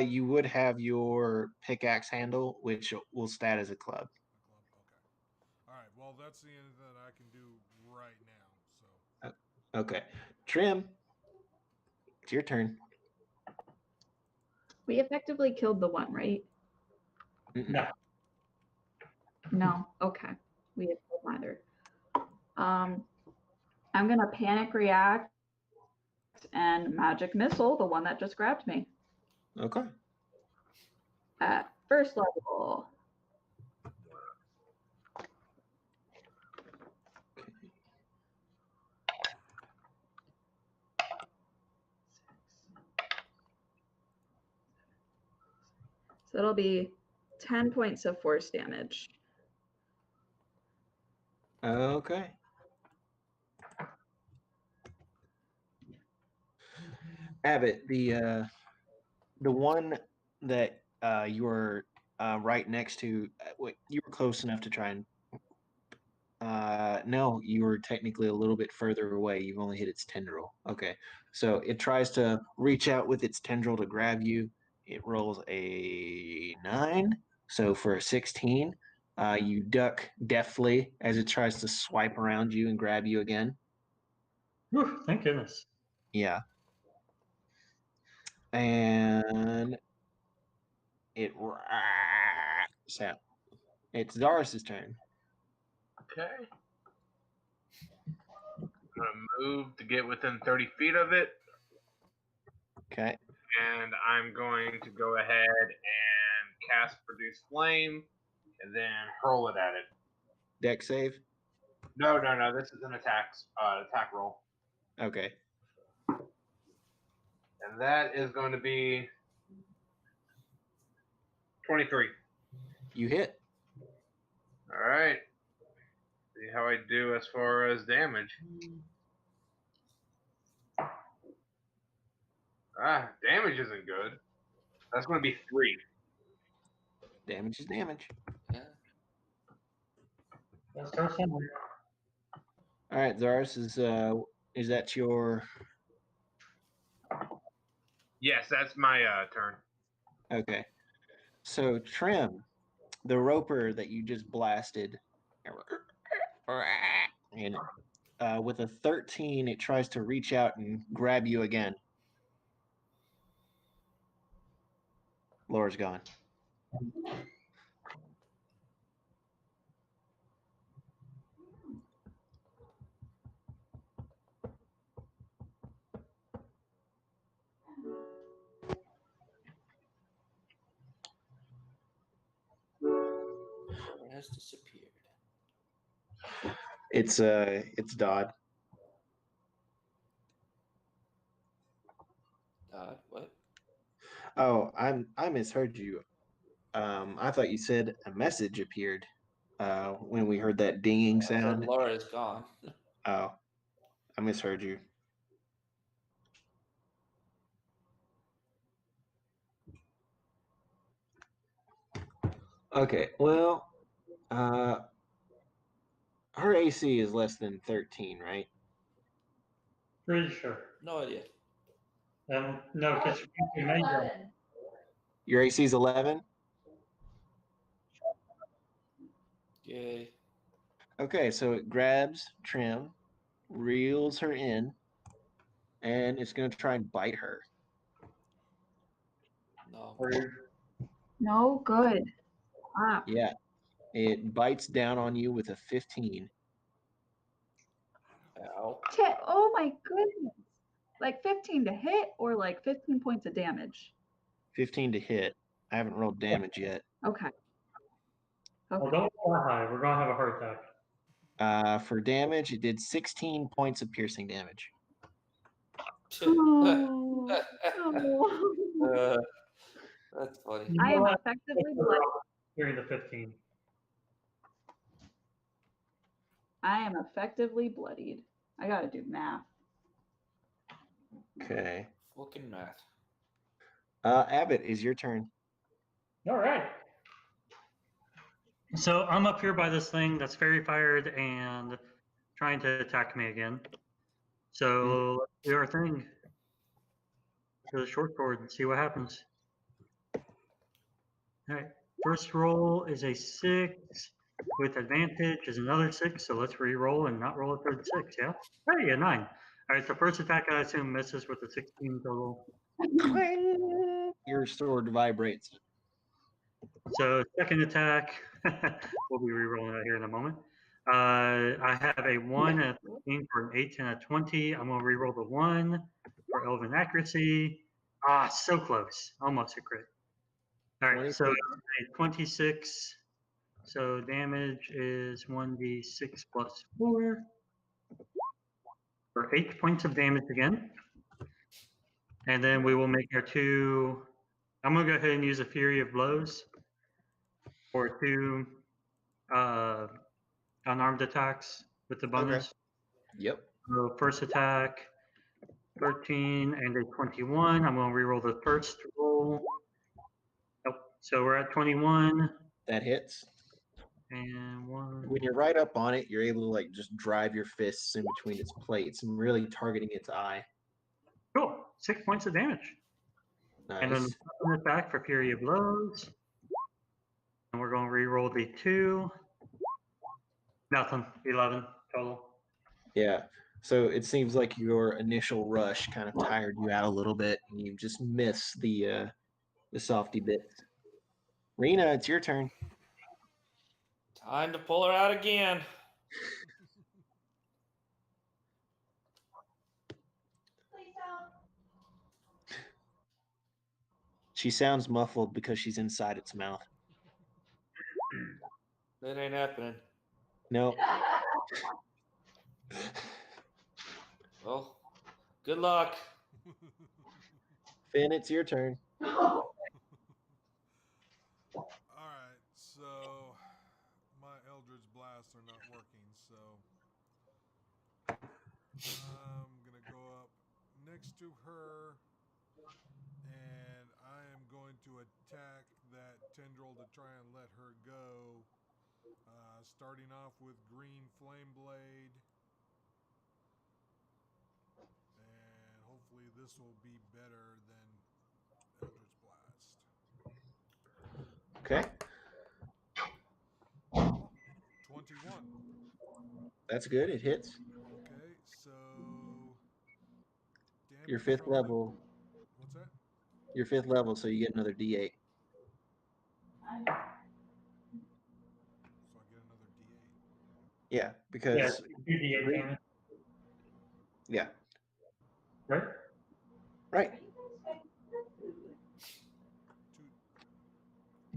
You would have your pickaxe handle, which will stat as a club. A club. Okay. All right. Well, that's the end that I can do right now. So. Okay, Trim. It's your turn. We effectively killed the one, right? No. No. Okay. We have killed neither. I'm gonna panic react and magic missile the one that just grabbed me Okay. at first level. So it'll be 10 points of force damage. Okay. Abbott, the one that you were right next to, you were close enough to try and. No, you were technically a little bit further away. You've only hit its tendril. Okay, so it tries to reach out with its tendril to grab you. It rolls a 9. So for a 16, you duck deftly as it tries to swipe around you and grab you again. Whew, thank goodness. Yeah. And so it's Zaris's turn. Okay. I'm gonna move to get within 30 feet of it, Okay. and I'm going to go ahead and cast Produce Flame, and then hurl it at it. Deck save. No. This is an attack roll, Okay. and that is going to be 23. You hit. All right. See how I do as far as damage. Damage isn't good. That's going to be 3. Damage is damage. Yeah. Let's start somewhere. All right, Zaris is that your? Yes, that's my turn. Okay. So Trim, the roper that you just blasted, and with a 13, it tries to reach out and grab you again. Laura's gone. It has disappeared. It's Dodd. What? Oh, I misheard you. I thought you said a message appeared when we heard that dinging I said sound. Laura is gone. Oh, I misheard you. Okay, well, her AC is less than 13, right? Pretty sure. No idea. No, because you made your Your AC is 11? Yay. Okay, so it grabs Trim, reels her in, and it's going to try and bite her. No. No good. Ah, Yeah, it bites down on you with a 15. Ow. oh my goodness. Like 15 to hit or like 15 points of damage? 15 to hit. I haven't rolled damage yet. Okay. Well, don't fly high. We're going to have a heart attack. For damage, it did 16 points of piercing damage. Oh, oh. That's funny. I am effectively bloodied. During the 15. I am effectively bloodied. I gotta do math. Okay. Fucking math. Abbott, is your turn. All right. So I'm up here by this thing that's fairy fired and trying to attack me again. So let's do our thing. To the short sword and see what happens. All right. First roll is a 6 with advantage is another 6. So let's re-roll and not roll a third 6. Yeah. Hey, a 9. All right. So first attack I assume misses with a 16 total. Your sword vibrates. So second attack, we'll be re-rolling that here in a moment. I have a 1 and a 13 for an 8 and a 20. I'm gonna re-roll the 1 for elven accuracy. Ah, so close, almost a crit. All right, so a 26. So damage is 1d6 plus 4 for 8 points of damage again. And then we will make our 2. I'm gonna go ahead and use a Fury of Blows for 2 unarmed attacks with the bonus. Yep. So first attack, 13 and a 21. I'm going to reroll the first roll. Nope. So we're at 21 That hits. and 1. When you're right up on it, you're able to like just drive your fists in between its plates and really targeting its eye. Cool. 6 points of damage. Nice. And then the second attack for Fury of Blows. And we're going to reroll the 2. Nothing. 11 total. Yeah. So it seems like your initial rush kind of tired you out a little bit, and you just miss the softy bits. Rena, it's your turn. Time to pull her out again. She sounds muffled because she's inside its mouth. That ain't happening. No. Well, good luck. Finn, it's your turn. All right, so my Eldritch Blasts are not working, so I'm gonna go up next to her, and I am going to attack that tendril to try and let her go. Starting off with Green Flame Blade, and hopefully this will be better than Eldritch Blast. Okay. 21. That's good. It hits. Okay, so damage Your fifth from level. What's that? Your 5th level, so you get another D8. So I get another D8. Yeah, because D8 damage. yeah. Right? Right.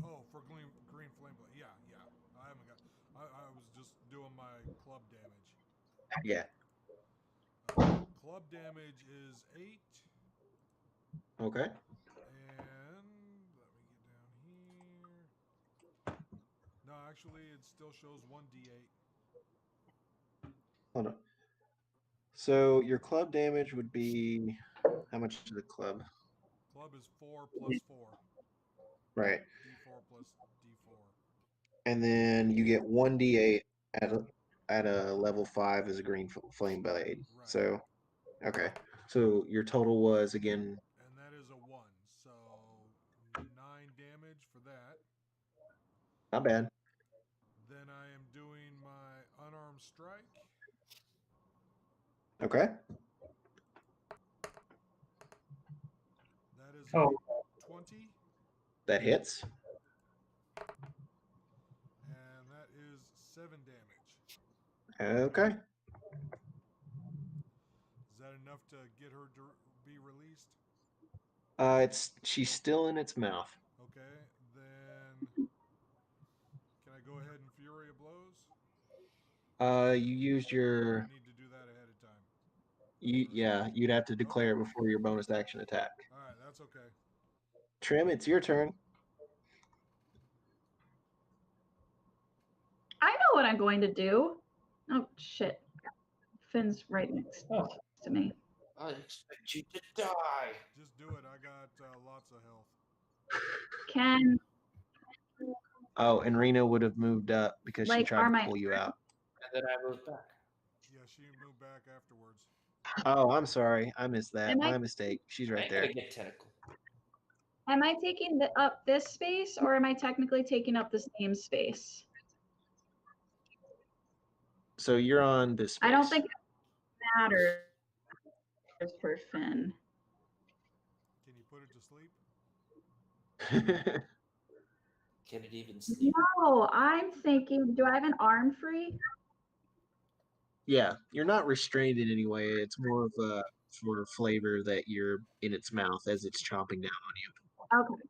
Oh, for green flame blade. Yeah. I haven't got. I was just doing my club damage. Yeah. Club damage is 8. Okay. And let me get down here. No, actually, it still shows 1d8. Hold on. So your club damage would be how much to the club? Club is 4 plus 4. Right. D4 plus D4. And then you get 1d8 at a level 5 as a green flame blade. Right. So, okay. So your total was again. And that is a 1. So 9 damage for that. Not bad. Then I am doing my unarmed strike. Okay. That is 20. That hits. And that is 7 damage. Okay. Is that enough to get her to be released? She's still in its mouth. Okay, then can I go ahead and Fury of Blows? You used I your. need to do that ahead of time. You'd have to declare it before your bonus action attack. All right, that's okay. Trim, it's your turn. I know what I'm going to do. Oh, shit. Finn's right next to me. I expect you to die. Just do it. I got lots of health. Can, Oh, and Rena would have moved up because she Like, tried are to my- pull you out. And then I moved back. Yeah, she moved back afterwards. Oh, I'm sorry. I missed that. Am I- My mistake. She's I right ain't there. gonna get tentacle. am I taking up this space, or am I technically taking up the same space? So you're on this space. I don't think it matters for Finn. Can you put it to sleep? Can it even sleep? No, I'm thinking, do I have an arm free? Yeah, you're not restrained in any way. It's more of a sort of flavor that you're in its mouth as it's chomping down on you. Okay.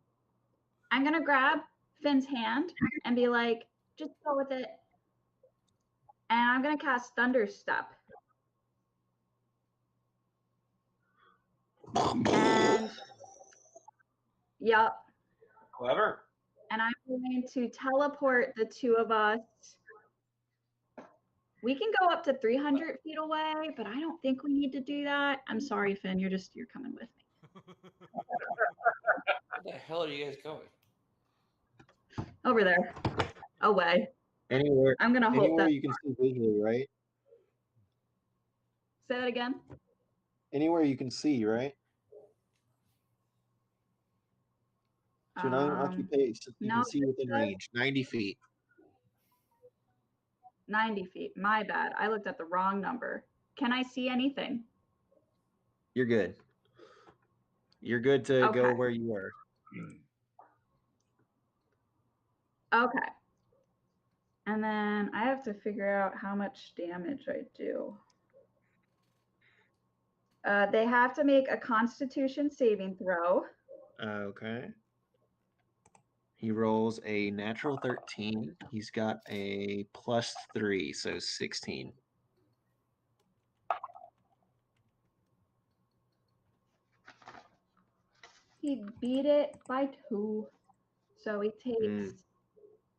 I'm going to grab Finn's hand and be like, just go with it. And I'm going to cast Thunder Step. And, yep. Clever. And I'm going to teleport the two of us. We can go up to 300 feet away, but I don't think we need to do that. I'm sorry, Finn. You're coming with me. Where the hell are you guys going? Over there. Away. Anywhere, I'm going to hope anywhere that. you can see visually, right? Say that again. Anywhere you can see, right? To an unoccupied, you no, can see within it says- range, 90 feet. 90 feet. My bad. I looked at the wrong number. Can I see anything? You're good. You're good to go Okay. where you were. Okay. And then I have to figure out how much damage I do. They have to make a Constitution saving throw. Okay. He rolls a natural 13. He's got a +3, so 16. He beat it by 2. So he takes,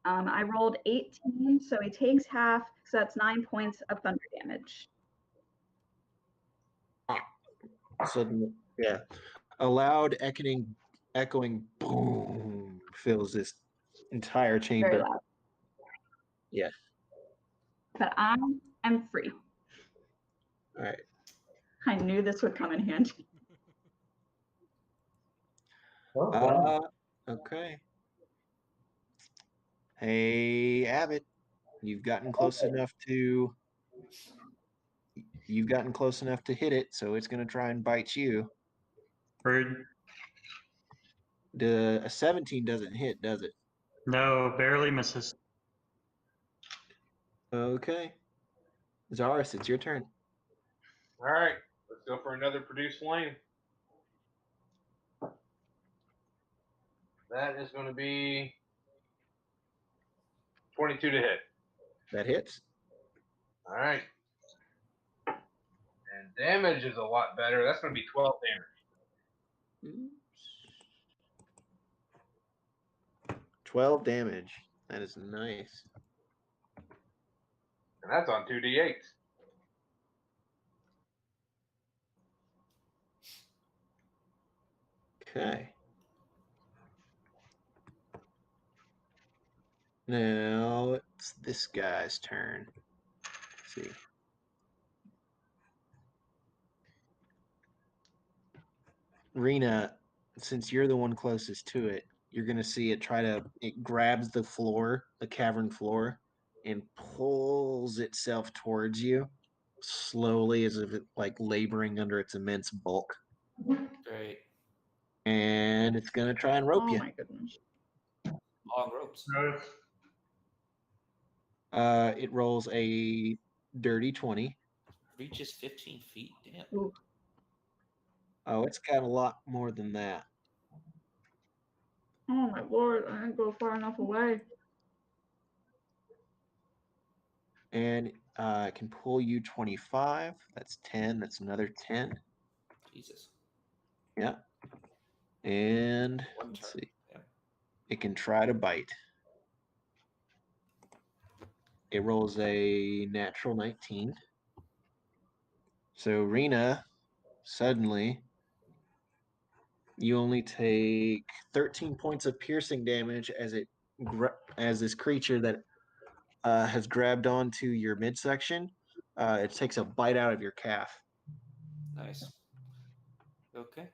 I rolled 18, so he takes half, so that's 9 points of thunder damage. So, yeah. A loud echoing boom fills this entire Very chamber. loud. Yeah. But I am free. All right. I knew this would come in handy. Okay. Hey, Abbott, you've gotten close enough to hit it, so it's going to try and bite you. Rude. A 17 doesn't hit, does it? No, barely misses. Okay. Zaris, it's your turn. All right, let's go for another produce flame. That is going to be 22 to hit. That hits. All right. And damage is a lot better. That's going to be 12 damage. 12 damage. That is nice. And that's on 2d8s. Okay. Now it's this guy's turn. Let's see. Rena, since you're the one closest to it, you're going to see it it grabs the floor, the cavern floor, and pulls itself towards you slowly as if it like laboring under its immense bulk. Great. And it's going to try and rope Oh you. my goodness. Long ropes. It rolls a dirty 20. Reaches 15 feet. Damn. Ooh. Oh, it's got a lot more than that. Oh my lord, I didn't go far enough away. And I can pull you 25. That's 10. That's another 10. Jesus. Yeah. And One let's turn. see. Yeah. It can try to bite. It rolls a natural 19. So Rena, suddenly, you only take 13 points of piercing damage as this creature that has grabbed onto your midsection. It takes a bite out of your calf. Nice. Okay.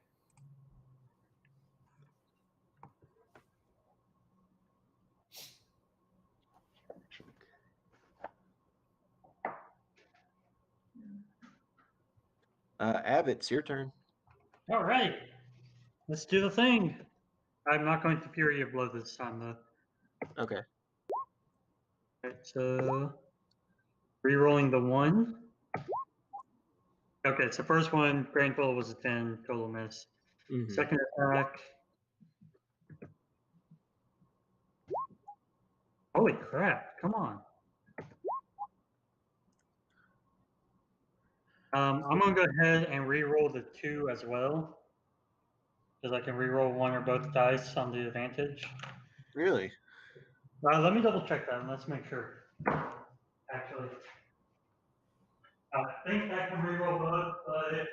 Abbott, it's your turn. All right, let's do the thing. I'm not going to Fury of Blow this time, though. Okay. Okay, so re-rolling the 1. Okay, so first one, Grand Total was a 10, total miss. Mhm. Second attack. Holy crap, come on. I'm going to go ahead and re-roll the 2 as well. Because I can re-roll 1 or both dice on the advantage. Really? Let me double check that and let's make sure. Actually, I think I can re-roll both, but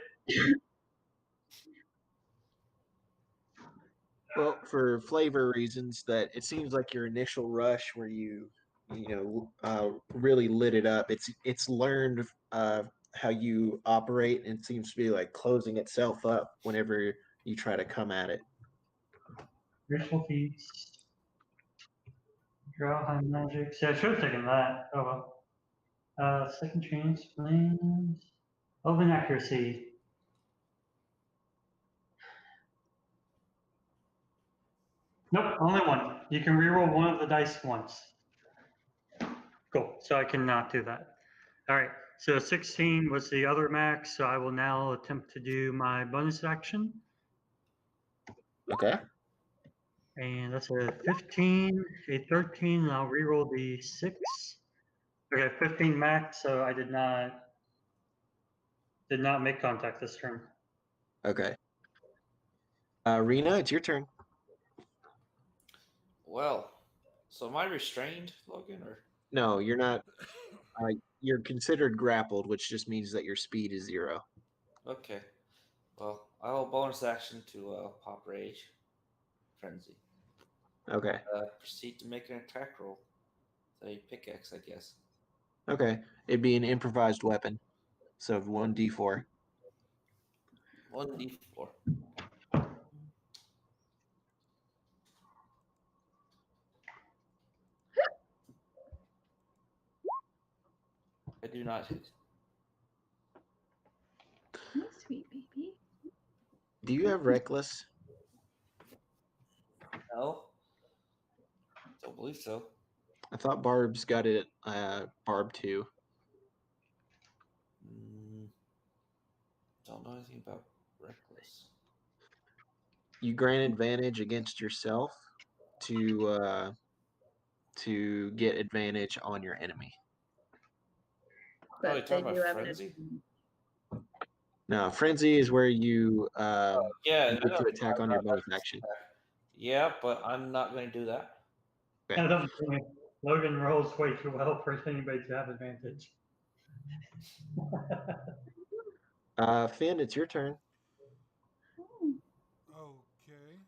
Well, for flavor reasons, that it seems like your initial rush where you really lit it up. It's learned how you operate, and it seems to be like closing itself up whenever you try to come at it. Ritual feats. Draw high magic. See, I should have taken that. Oh well. Second chance, plans. Open accuracy. Nope, only 1. You can reroll 1 of the dice once. Cool. So I cannot do that. All right. So 16 was the other max. So I will now attempt to do my bonus action. Okay. And that's a 15, a 13, and I'll reroll the 6. Okay, 15 max, so I did not make contact this turn. Okay. Rena, it's your turn. Well, so am I restrained, Logan, or No, you're not. You're considered grappled, which just means that your speed is 0. okay? Well, I'll bonus action to pop rage, frenzy. Okay. Proceed to make an attack roll. Say pickaxe, I guess. Okay. It'd be an improvised weapon. So 1d4. 1d4. I do not hit. Hey, sweet baby. Do you have reckless? No. Don't believe so. I thought Barb's got it. Barb 2. Don't know anything about reckless. You grant advantage against yourself to get advantage on your enemy. Oh, you're But talking they do about have frenzy? No, frenzy is where you Yeah, you get to attack on your bonus action. Yeah, but I'm not going to do that. Okay. I don't think Logan rolls way too well for anybody to have advantage. Finn, it's your turn. Okay.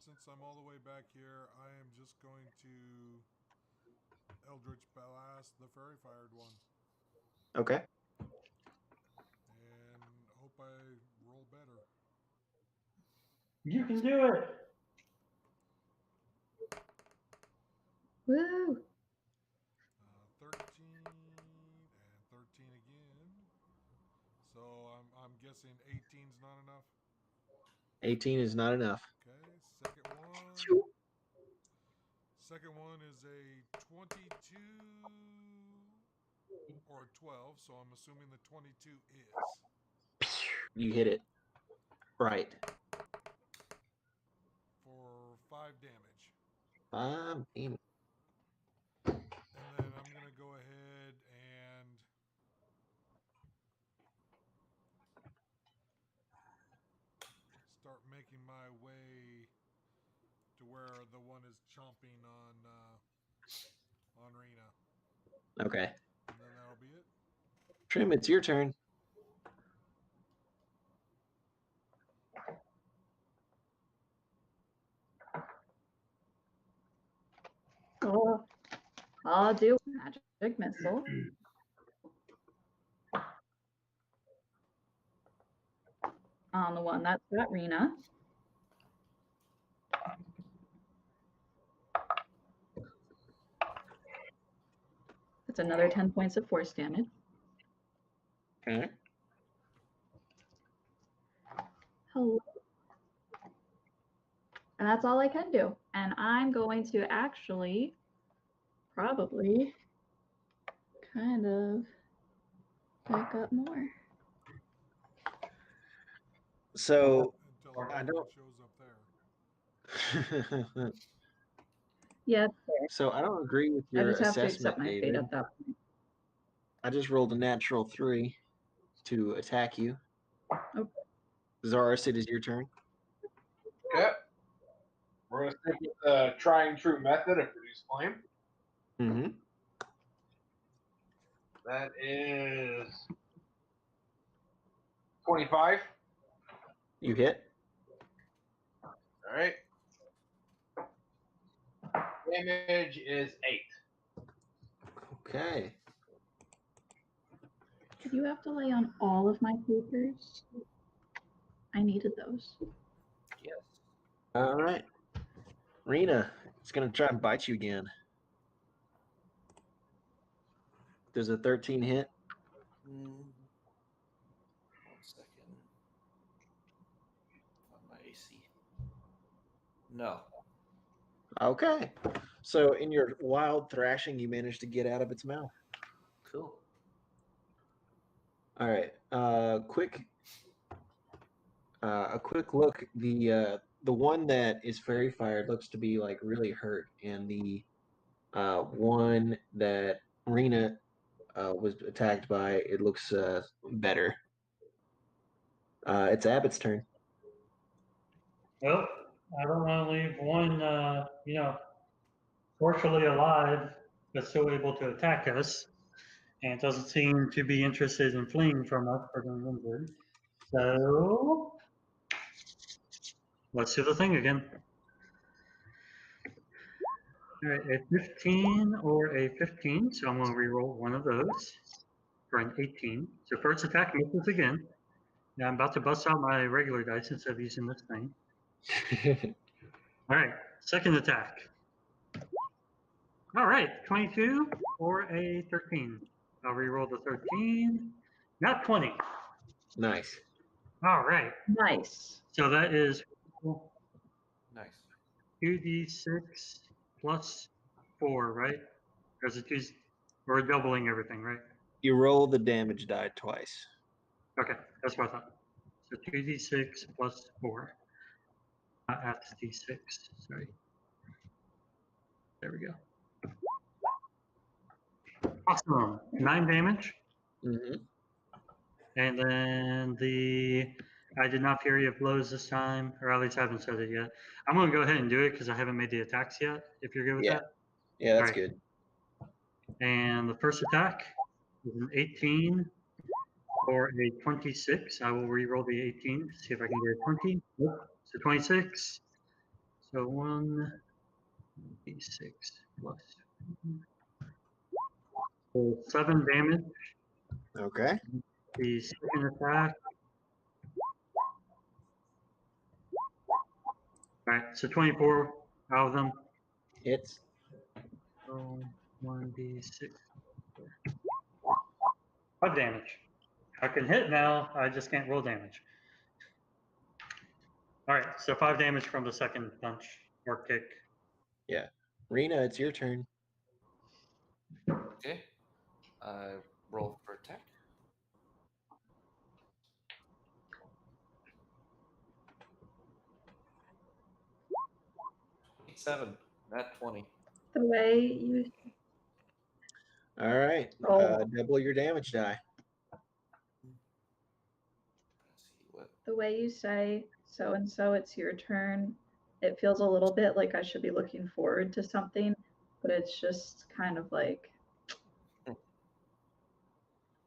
Since I'm all the way back here, I am just going to Eldritch Blast the Fairy Fired one. Okay. And hope I roll better. You can do it. Woo! 13 and 13 again. So I'm guessing 18's not enough. 18 is not enough. Okay, second one is a 22 or 12, so I'm assuming the 22 is. You hit it. Right. For 5 damage. 5 damage. making my way to where the one is chomping on Rena. Okay. And then that'll be it. Trim, it's your turn. Oh, I'll do magic missile. On the one that's got Rena. That's another 10 points of force damage. Okay. Hello. And that's all I can do. And I'm going to actually probably kind of back up more. So Until I a don't- shows up there. Yeah, so I don't agree with I your just have to assessment, accept my fate David. at that point. I just rolled a natural 3 to attack you. Okay. Zaris, it is your turn. Okay. We're going to stick with the try and true method of produce flame. Mm-hmm. That is 25. You hit. All right. Damage is 8. Okay. Did you have to lay on all of my papers? I needed those. Yes. All right. Rena, it's going to try and bite you again. Does a 13 hit? 1 second. On my AC. No. Okay. So in your wild thrashing, you managed to get out of its mouth. Cool. All right. A quick look. The one that is fairy fired looks to be like really hurt, and the one that Rena was attacked by, it looks better. It's Abbott's turn. Well, I don't want to leave one, partially alive, but still able to attack us, and doesn't seem to be interested in fleeing from us for being injured. So, let's do the thing again. All right, a 15 or a 15, so I'm going to reroll one of those for an 18. So first attack misses again. Now I'm about to bust out my regular dice instead of using this thing. All right, second attack. All right, 22 or a 13. I'll reroll the 13. Not 20. Nice. All right, Nice. so that is Nice. 2d6 plus 4, right? Or is it two? We're doubling everything, right? You roll the damage die twice. Okay, that's what I thought. So 2d6 plus 4. Not at d6, sorry. There we go. Awesome. 9 damage. Mm-hmm. And then I did not Fury of Blows this time, or at least I haven't said it yet. I'm going to go ahead and do it because I haven't made the attacks yet, if you're good with Yeah. that. Yeah, that's All right. good. And the first attack is an 18 or a 26. I will re-roll the 18 to see if I can get a 20. Nope. So 26. So 1d6 plus. So 7 damage. Okay. The second attack. All right, so 24 out of them. Hits. So 1d6. 5 damage. I can hit now, I just can't roll damage. All right, so 5 damage from the second punch or kick. Yeah. Rena, it's your turn. Okay. Roll for attack. Seven. Not 20. The way you All right. Oh. Double your damage die. Let's see what. the way you say so and so, it's your turn. It feels a little bit like I should be looking forward to something, but it's just kind of like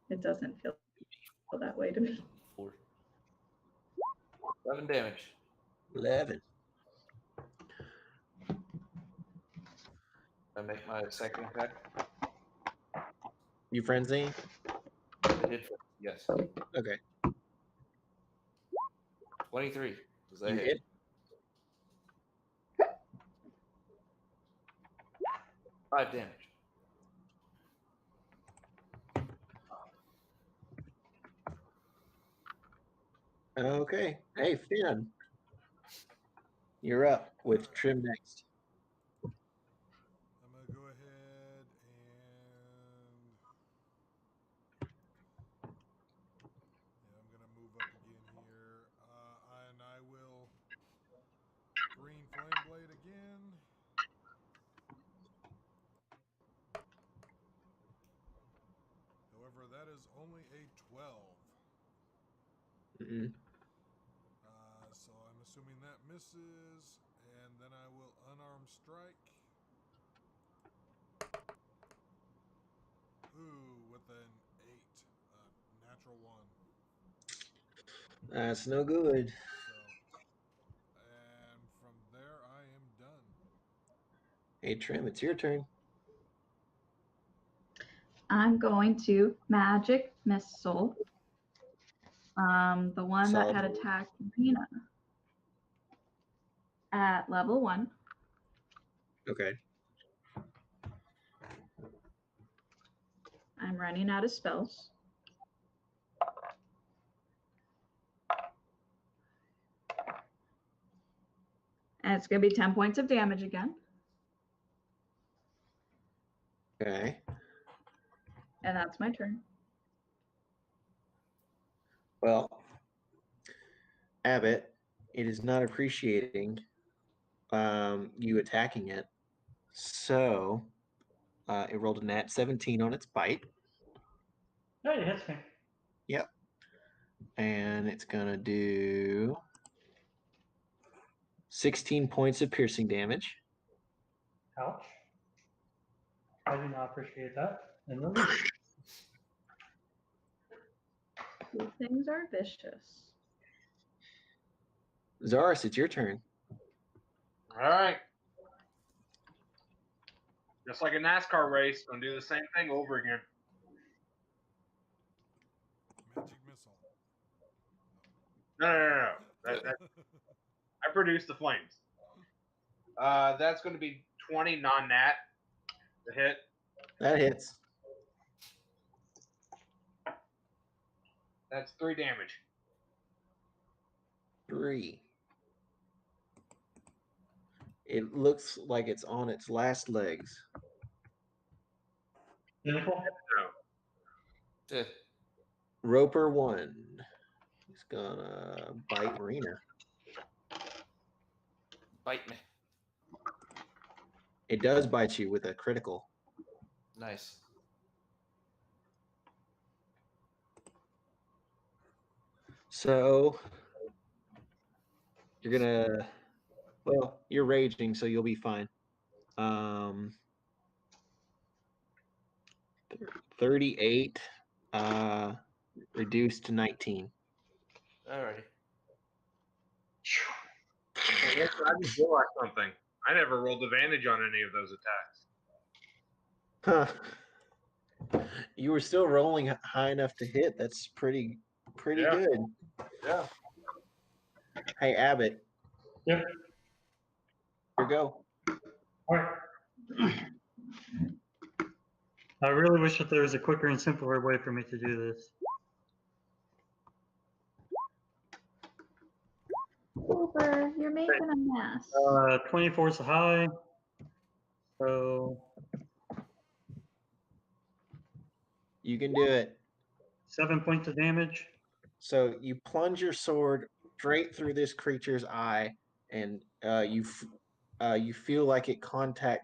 it doesn't feel that way to me. 4. 11 damage. 11. I make my second attack. You frenzy? I did. Yes. Okay. 23. Does that You hit? hit? 5 damage. Okay. Hey, Finn. You're up with Trim next. I'm gonna go ahead and I'm gonna move up again here, and I will green flame blade again. However, that is only a 12. Mm-mm. So I'm assuming that misses, and then I will unarmed strike. Ooh, with an 8, natural 1. That's no good. So, and from there I am done. Hey, Trim, it's your turn. I'm going to magic missile. The one Solid. that had attacked Rena at level 1. Okay. I'm running out of spells. And it's going to be 10 points of damage again. Okay. And that's my turn. Well, Abbott, it is not appreciating you attacking it. So it rolled a nat 17 on its bite. Hey, it hits me. Yep. And it's going to do 16 points of piercing damage. Ouch. I do not appreciate that in the least. These things are vicious. Zaris, it's your turn. All right. Just like a NASCAR race, gonna do the same thing over again. Magic missile. No. I produced the flames. That's going to be 20 non-nat to hit. That hits. That's 3 damage. 3. It looks like it's on its last legs. Cynical? No. Roper 1. He's gonna bite Rena. Bite me. It does bite you with a critical. Nice. So you're gonna, well, you're raging, so you'll be fine. 38 reduced to 19. Alrighty. I just realized something. I never rolled advantage on any of those attacks. Huh. You were still rolling high enough to hit. That's pretty Yeah. good. Yeah. Hey, Abbott. Yep. Here you go. All right. I really wish that there was a quicker and simpler way for me to do this. Cooper, you're making a mess. 24 is the high. So You can do it. 7 points of damage. So you plunge your sword straight through this creature's eye, and you feel like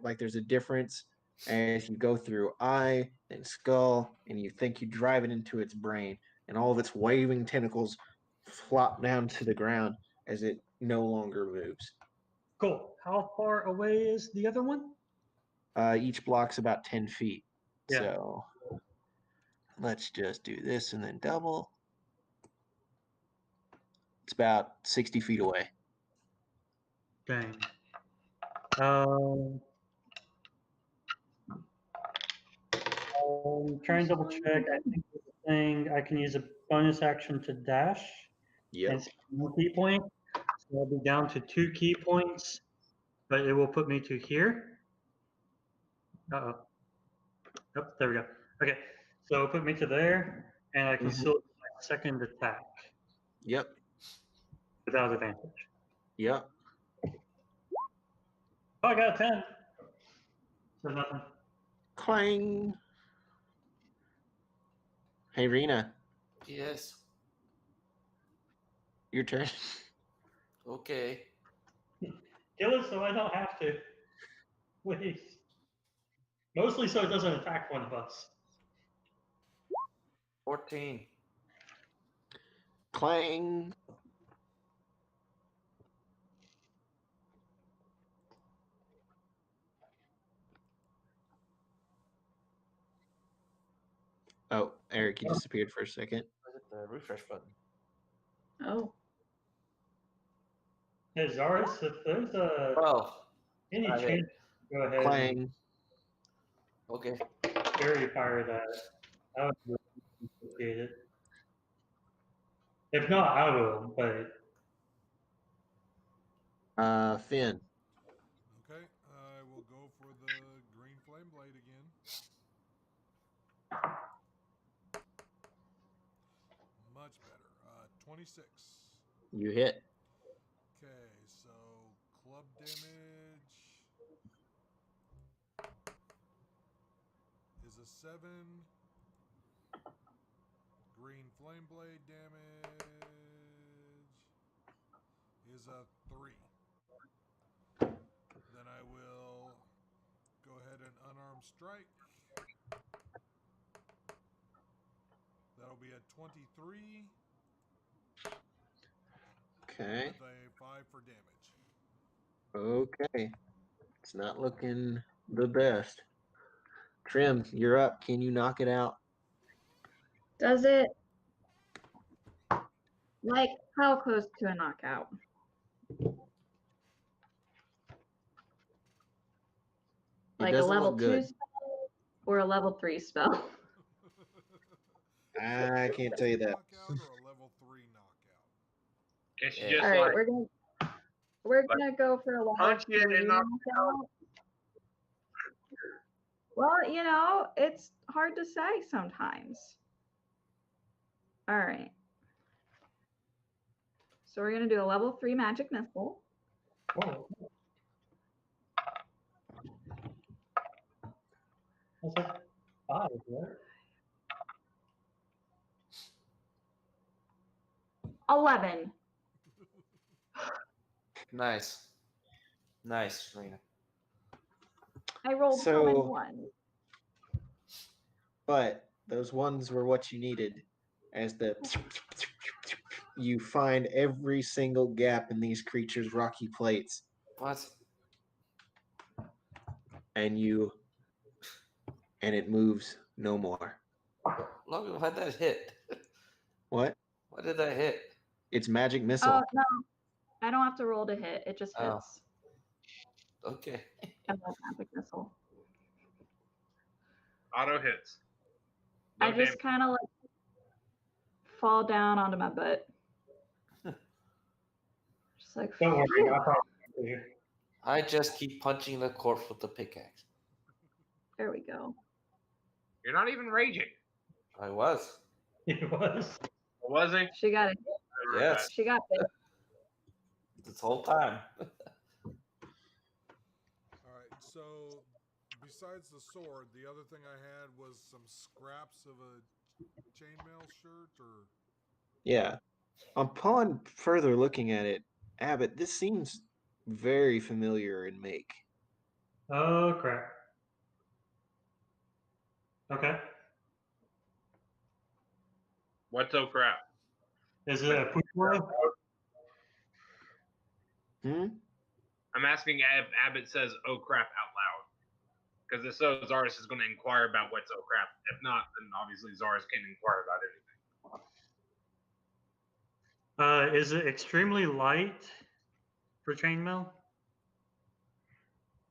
like there's a difference as you go through eye and skull, and you think you drive it into its brain, and all of its waving tentacles flop down to the ground as it no longer moves. Cool. How far away is the other one? Each block's about 10 feet. Yeah. So let's just do this and then double. It's about 60 feet away. Dang. I'm trying to double check. I think there's a thing I can use a bonus action to dash and spend 1 key point. So I'll be down to 2 key points, but it will put me to here. Uh-oh. Oh, there we go. Okay, so it'll put me to there, and I can still do my second attack Yep. without advantage. Yep. Oh, I got a 10. So nothing. Clang. Hey, Rena, Yes. your turn. Okay. Kill it so I don't have to. Please. Mostly so it doesn't attack one of us. 14. Clang. Oh, Eric, you disappeared for a second. Look at the refresh button. Oh, Hey, Zaris, if there's any I hit. chance, go ahead and Clang. Okay. fairy fire that. I would really appreciate it. If not, I will, but Finn. Okay, I will go for the green flame blade again. Much better. 26. You hit. Okay, so club damage is a 7. Green flame blade damage is a 3. Then I will go ahead and unarmed strike. That'll be a 23 Okay. with a 5 for damage. Okay. It's not looking the best. Trim, you're up. Can you knock it out? does it? Like, how close to a knockout? It Like a doesn't level look 2 good. spell or a level 3 spell? I can't tell you that. Knockout or a level 3 knockout? Can she Yeah. just All right, like we're gonna go for a level punch it 3 and knock knockout. Well, you know, it's hard to say sometimes. All right. So we're gonna do a level 3 magic missile. oh. That's like 5, right? 11. Nice. Nice, Rena. I rolled So- 7 1s. But those ones were what you needed. As you find every single gap in these creatures' rocky plates, What? and it moves no more. Logan, why'd that hit? What? Why did that hit? It's magic missile. Oh, no. I don't have to roll to hit. It just Oh. hits. Okay. I love magic missile. auto hits. No I just damage. kind of like fall down onto my butt. Just like, Don't worry, phew. I'll probably you. I just keep punching the corpse with the pickaxe. There we go. You're not even raging. I was. He was. Was he? She got it. Yes. She got it. This whole time. All right, so besides the sword, the other thing I had was some scraps of a chainmail shirt or Yeah. Upon further looking at it, Abbott, this seems very familiar in make. Oh, crap. Okay. What's so crap? Is it a push roll? Hmm? I'm asking if Abbott says "oh crap" out loud. Because if so, Zaris is going to inquire about what's "oh crap." If not, then obviously Zaris can't inquire about anything. Is it extremely light for chainmail?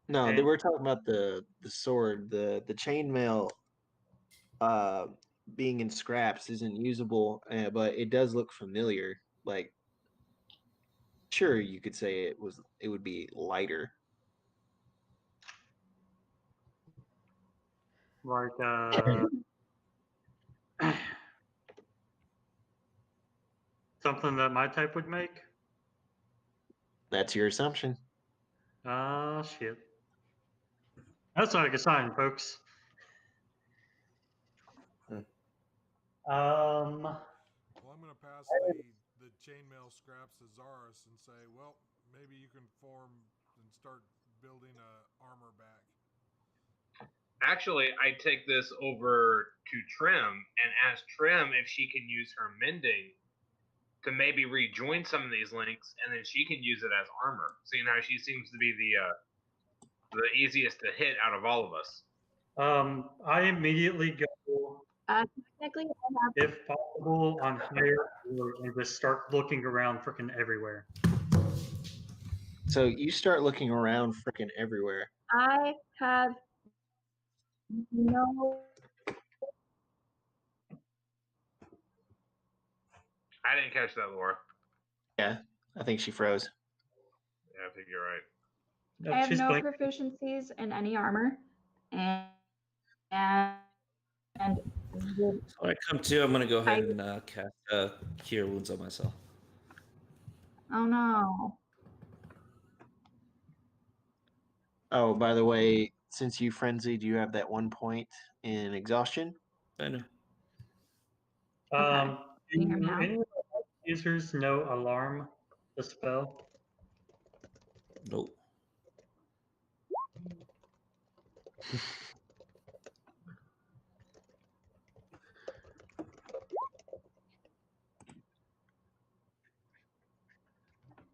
No, And- they were talking about the sword. The chainmail being in scraps isn't usable, but it does look familiar. Like, sure, you could say it would be lighter. Like something that my type would make? That's your assumption. Ah, shit. That's not a good sign, folks. Well, I'm going to pass the chainmail scraps to Zaris and say, well, maybe you can form and start building a armor bag. Actually, I take this over to Trim and ask Trim if she can use her mending to maybe rejoin some of these links, and then she can use it as armor, seeing how she seems to be the easiest to hit out of all of us. I immediately go, Technically, I have if possible, on higher floor and just start looking around freaking everywhere. So you start looking around freaking everywhere. I have no. I didn't catch that, Laura. Yeah, I think she froze. Yeah, I think you're right. No, I have she's no blank. proficiencies in any armor, and So I come to, I'm going to go ahead and cast Cure Wounds on myself. oh no. Oh, by the way, since you frenzied, you have that 1 point in exhaustion. I know. Do Can you hear me now? any of the users know alarm the spell? Nope.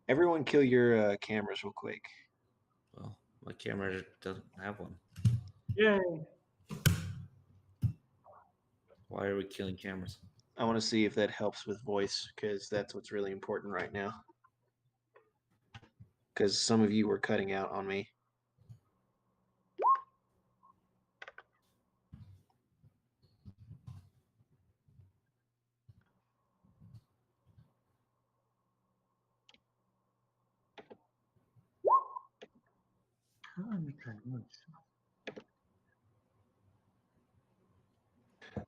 Everyone kill your cameras real quick. Well, my camera doesn't have one. Yay! Why are we killing cameras? I want to see if that helps with voice, because that's what's really important right now. Because some of you were cutting out on me.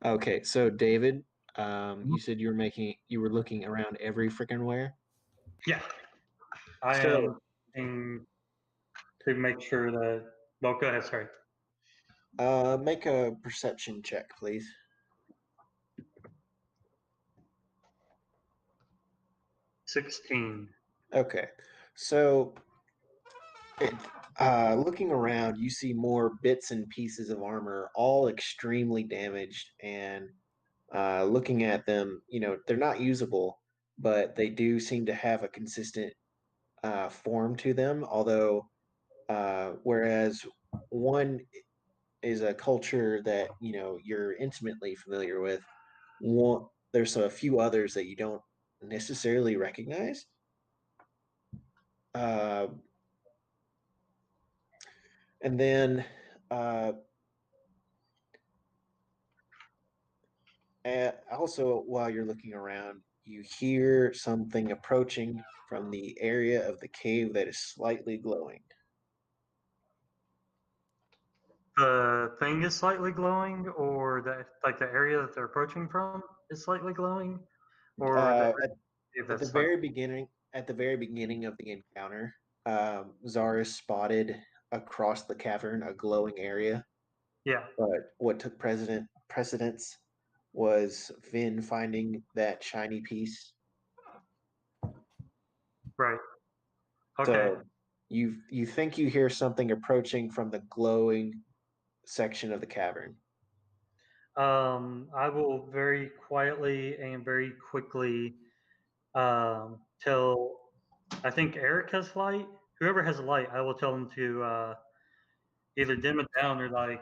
Okay, so David, you said you were looking around every freaking where. Yeah. I am looking to make sure that. Well, go ahead. Sorry. Make a perception check, please. 16. Okay, so looking around, you see more bits and pieces of armor, all extremely damaged, and looking at them, they're not usable, but they do seem to have a consistent form to them. Although, whereas one is a culture that you're intimately familiar with, there's a few others that you don't necessarily recognize. And then also, while you're looking around, you hear something approaching from the area of the cave that is slightly glowing. The thing is slightly glowing, or the area that they're approaching from is slightly glowing, or At the very beginning of the encounter, Zaris spotted across the cavern a glowing area. Yeah. But what took precedence was Vin finding that shiny piece. Right. Okay. So you think you hear something approaching from the glowing section of the cavern. I will very quietly and very quickly tell I think Eric has light. Whoever has a light, I will tell them to either dim it down or like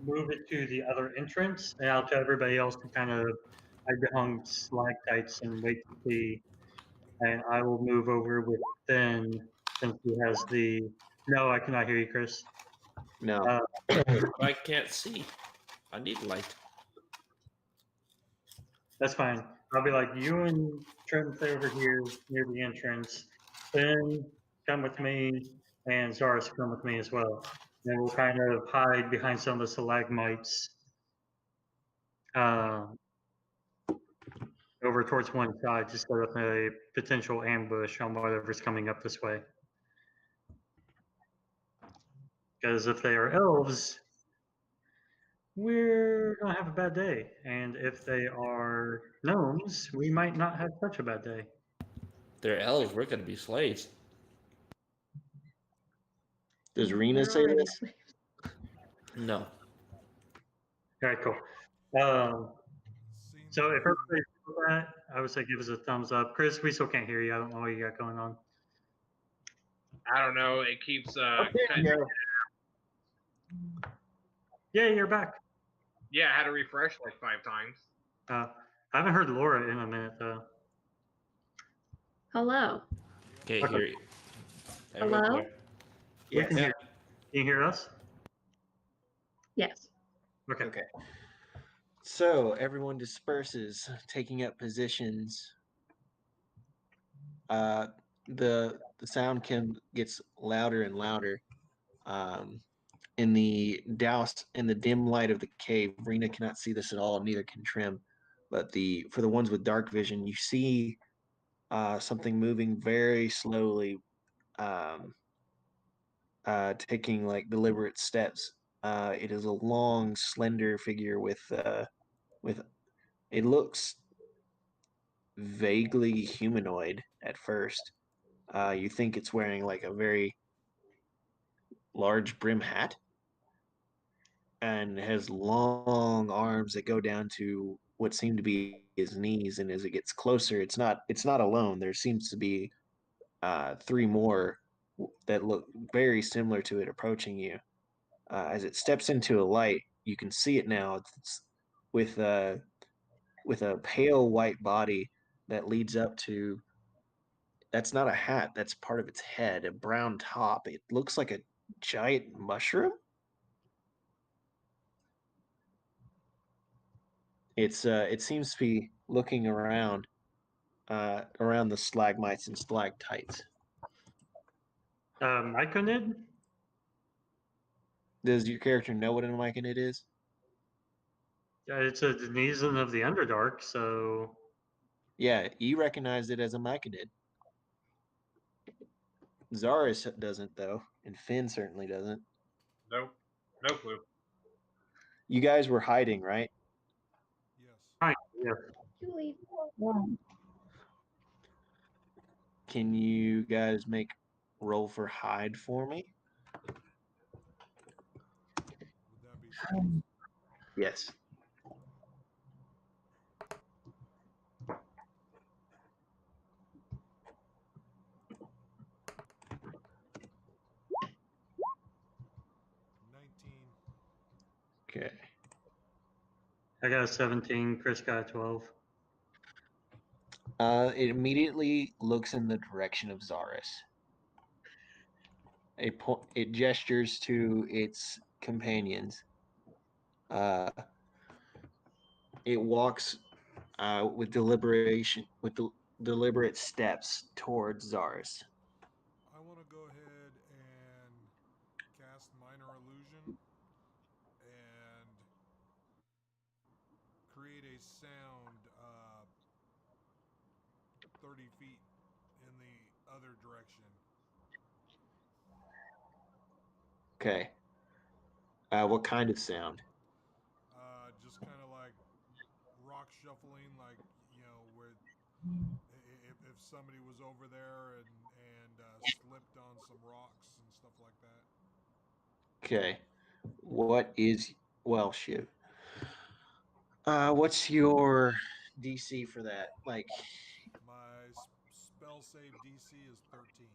move it to the other entrance, and I'll tell everybody else to kind of hide behind stalactites and wait to see. And I will move over with Finn since he has the. No, I cannot hear you, Chris. No. I can't see. I need light. That's fine. I'll be like, you and Trent stay over here near the entrance. Finn, come with me, and Zaris come with me as well. And we'll kind of hide behind some of the stalagmites over towards one side to set up a potential ambush on whatever's coming up this way. Because if they are elves, we're going to have a bad day. And if they are gnomes, we might not have such a bad day. They're elves. We're gonna be slaves. Does Rena We're say already this? slaves. No. All right, cool. Seems So if like everybody's for that, I would say give us a thumbs up. Chris, we still can't hear you. I don't know what you got going on. I don't know. It keeps cutting. Yeah. Yeah, you're back. Yeah, I had to refresh like 5 times. I haven't heard Laura in a minute though. Hello. Can't Okay. hear you. Hello? Everyone's there. We Yes. can hear. Can you hear us? Yes. Okay. Okay. So everyone disperses, taking up positions. The sound gets louder and louder. In the dim light of the cave, Rena cannot see this at all, neither can Trim. But for the ones with dark vision, you see something moving very slowly, taking like deliberate steps. It is a long, slender figure with it looks vaguely humanoid at first. You think it's wearing like a very large brim hat and has long arms that go down to what seem to be his knees. And as it gets closer, it's not alone. There seems to be 3 more that look very similar to it approaching you. As it steps into a light, you can see it now. It's with a pale white body that leads up to. That's not a hat. That's part of its head, a brown top. It looks like a giant mushroom. It seems to be looking around the stalagmites and stalactites. Myconid? Does your character know what an myconid is? Yeah, it's a denizen of the Underdark, so Yeah, you recognize it as a myconid. Zaris doesn't though, and Finn certainly doesn't. Nope. No clue. You guys were hiding, right? yes. fine. Yeah. You leave alone. Can you guys make roll for hide for me? Would that be stealth? Yes. Okay. I got a 17. Chris got a 12. It immediately looks in the direction of Zaris. It gestures to its companions. It walks with deliberate steps towards Zaris. I want to go ahead and cast Minor Illusion and create a sound 30 feet in the other direction. Okay. What kind of sound? Just kind of like rock shuffling, like, where if somebody was over there and slipped on some rocks and stuff like that. Okay. Shit. What's your DC for that? Like, My spell save DC is 13.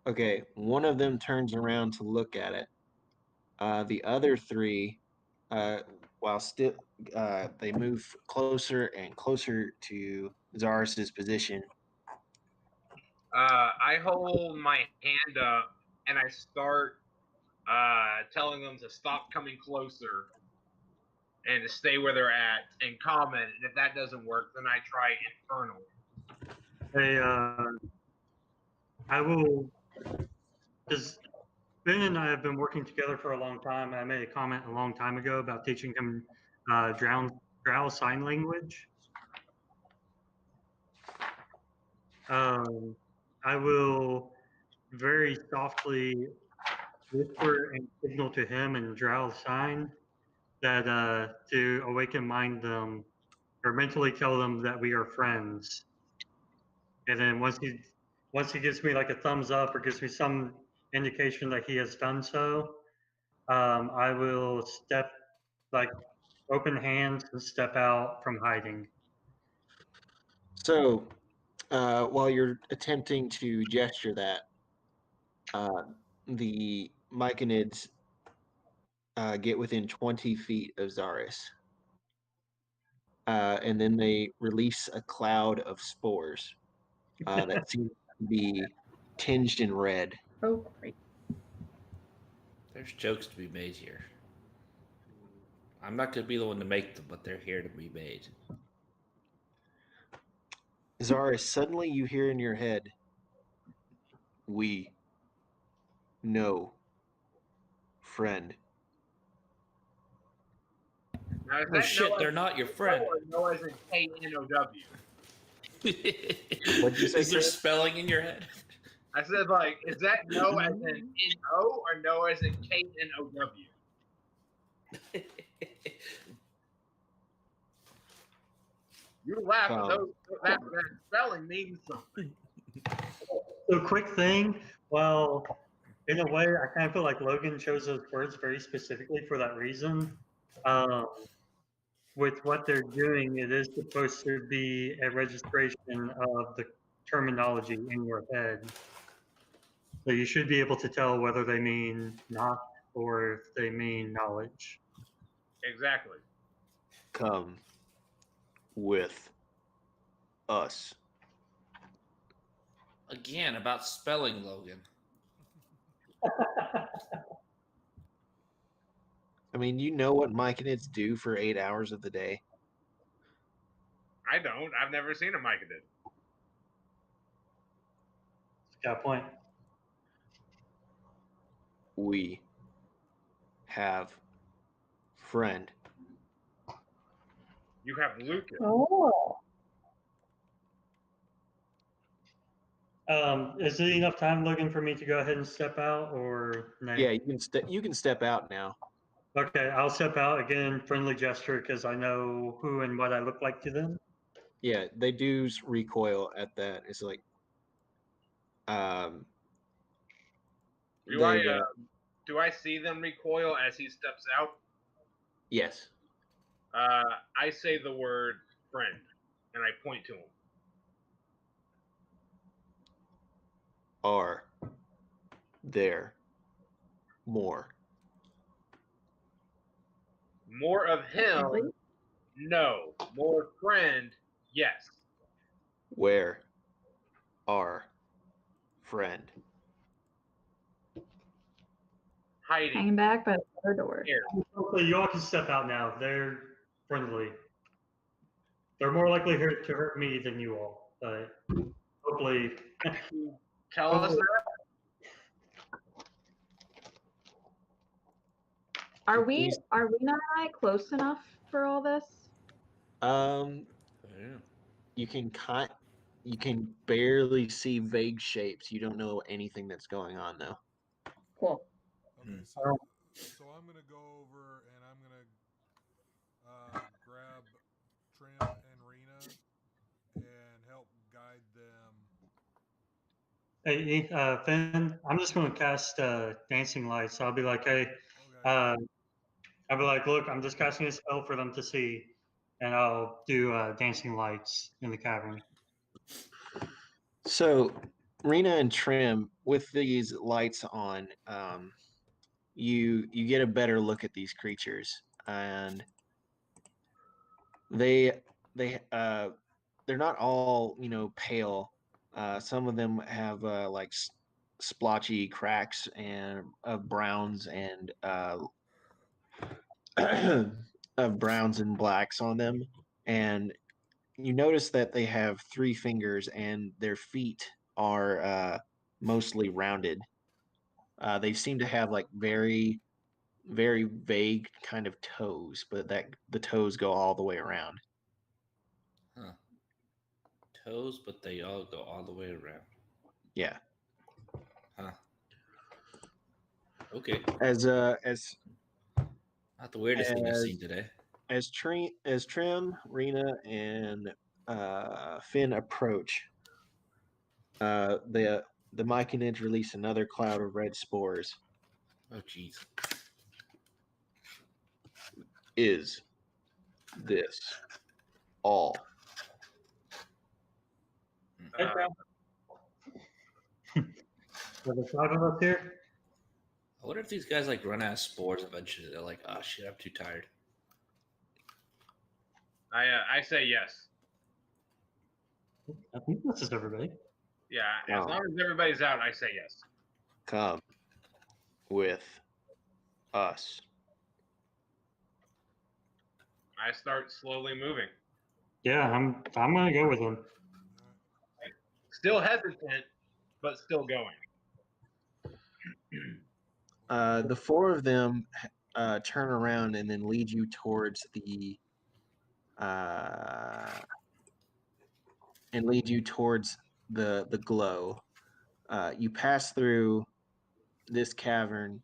Okay, one of them turns around to look at it. The other three, while still, they move closer and closer to Zaris's position. I hold my hand up and I start telling them to stop coming closer and to stay where they're at and comment. And if that doesn't work, then I try infernal. Hey, I will, because Ben and I have been working together for a long time. I made a comment a long time ago about teaching him Drow sign language. I will very softly whisper and signal to him in Drow sign that to awaken mind them or mentally tell them that we are friends. And then once he gives me like a thumbs up or gives me some indication that he has done so, I will step like open hands and step out from hiding. So, while you're attempting to gesture that, the Myconids get within 20 feet of Zaris. And then they release a cloud of spores that seem to be tinged in red. Oh, great. There's jokes to be made here. I'm not going to be the one to make them, but they're here to be made. Zaris, suddenly you hear in your head, "We know, friend." Now, is Oh that shit, no they're as not your friend. Or no as in K-N-O-W? What'd you say, Is there Chris? spelling in your head? I said, like, is that no as in N-O or no as in K-N-O-W? You laugh, but that spelling means something. So quick thing, well, in a way, I kind of feel like Logan chose those words very specifically for that reason. With what they're doing, it is supposed to be a registration of the terminology in your head. So you should be able to tell whether they mean not or if they mean knowledge. Exactly. Come with us. Again, about spelling, Logan. I mean, you know what Myconids do for 8 hours of the day. I don't. I've never seen a Myconid. Got a point. We have friend. You have Lucas. Oh. Is it enough time, Logan, for me to go ahead and step out, or no? Yeah, you can step out now. Okay, I'll step out again, friendly gesture, because I know who and what I look like to them. Yeah, they do recoil at that. It's like, Do I see them recoil as he steps out? yes. I say the word friend, and I point to him. Are there more? More of him? No. More friend? Yes. Where are friend? Hiding. Hanging back by the other door. Here. Okay, you all can step out now. They're friendly. They're more likely to hurt me than you all, but hopefully. Tell us that. Are we not close enough for all this? Yeah. You can barely see vague shapes. You don't know anything that's going on though. Cool. Okay, so I'm gonna go over and I'm gonna grab Trim and Rena and help guide them. Hey, Finn, I'm just going to cast dancing lights. So I'll be like, hey, Okay. I'll be like, look, I'm just casting a spell for them to see, and I'll do dancing lights in the cavern. So, Rena and Trim, with these lights on, you get a better look at these creatures, and they're not all pale. Some of them have like splotchy cracks and of browns and of browns and blacks on them, and you notice that they have 3 fingers and their feet are mostly rounded. They seem to have like very, very vague kind of toes, but that the toes go all the way around. Huh. Toes, but they all go all the way around. Yeah. Huh. Okay. As Not the weirdest thing I've seen today. as Trim, Rena, and Finn approach, the Myconids release another cloud of red spores. Oh, jeez. Is this all? Head down. Are there 5 of us here? I wonder if these guys like run out of spores eventually. They're like, oh shit, I'm too tired. I say yes. I think this is everybody. Yeah, as long as everybody's out, I say yes. Come with us. I start slowly moving. Yeah, I'm gonna go with them. Still hesitant, but still going. The 4 of them turn around and then lead you towards the glow. You pass through this cavern,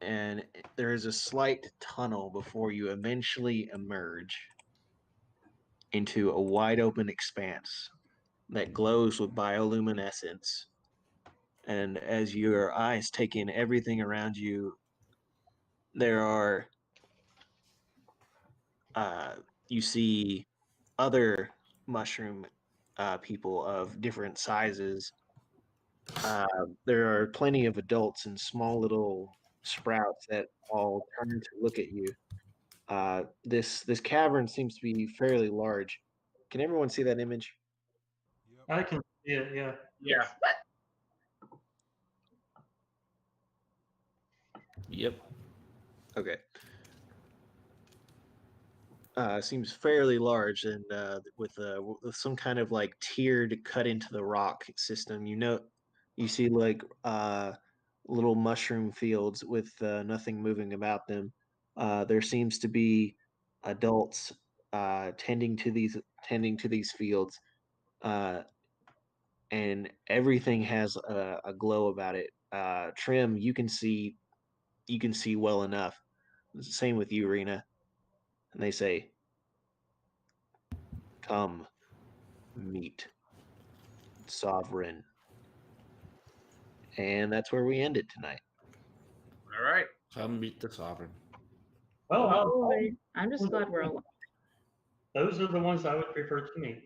and there is a slight tunnel before you eventually emerge into a wide open expanse that glows with bioluminescence. And as your eyes take in everything around you, there are you see other mushroom people of different sizes. There are plenty of adults and small little sprouts that all turn to look at you. This cavern seems to be fairly large. Can everyone see that image? Yep. I can see it, yeah. Yeah. Yep. Okay. Seems fairly large, and with some kind of like tiered cut into the rock system. You see like little mushroom fields with nothing moving about them. There seems to be adults tending to these fields, and everything has a glow about it. Trim, you can see well enough. Same with you, Rena. And they say, "Come, meet Sovereign." And that's where we ended tonight. All right. Come meet the sovereign. Well, I'm just glad we're alive. those are the ones I would prefer to meet.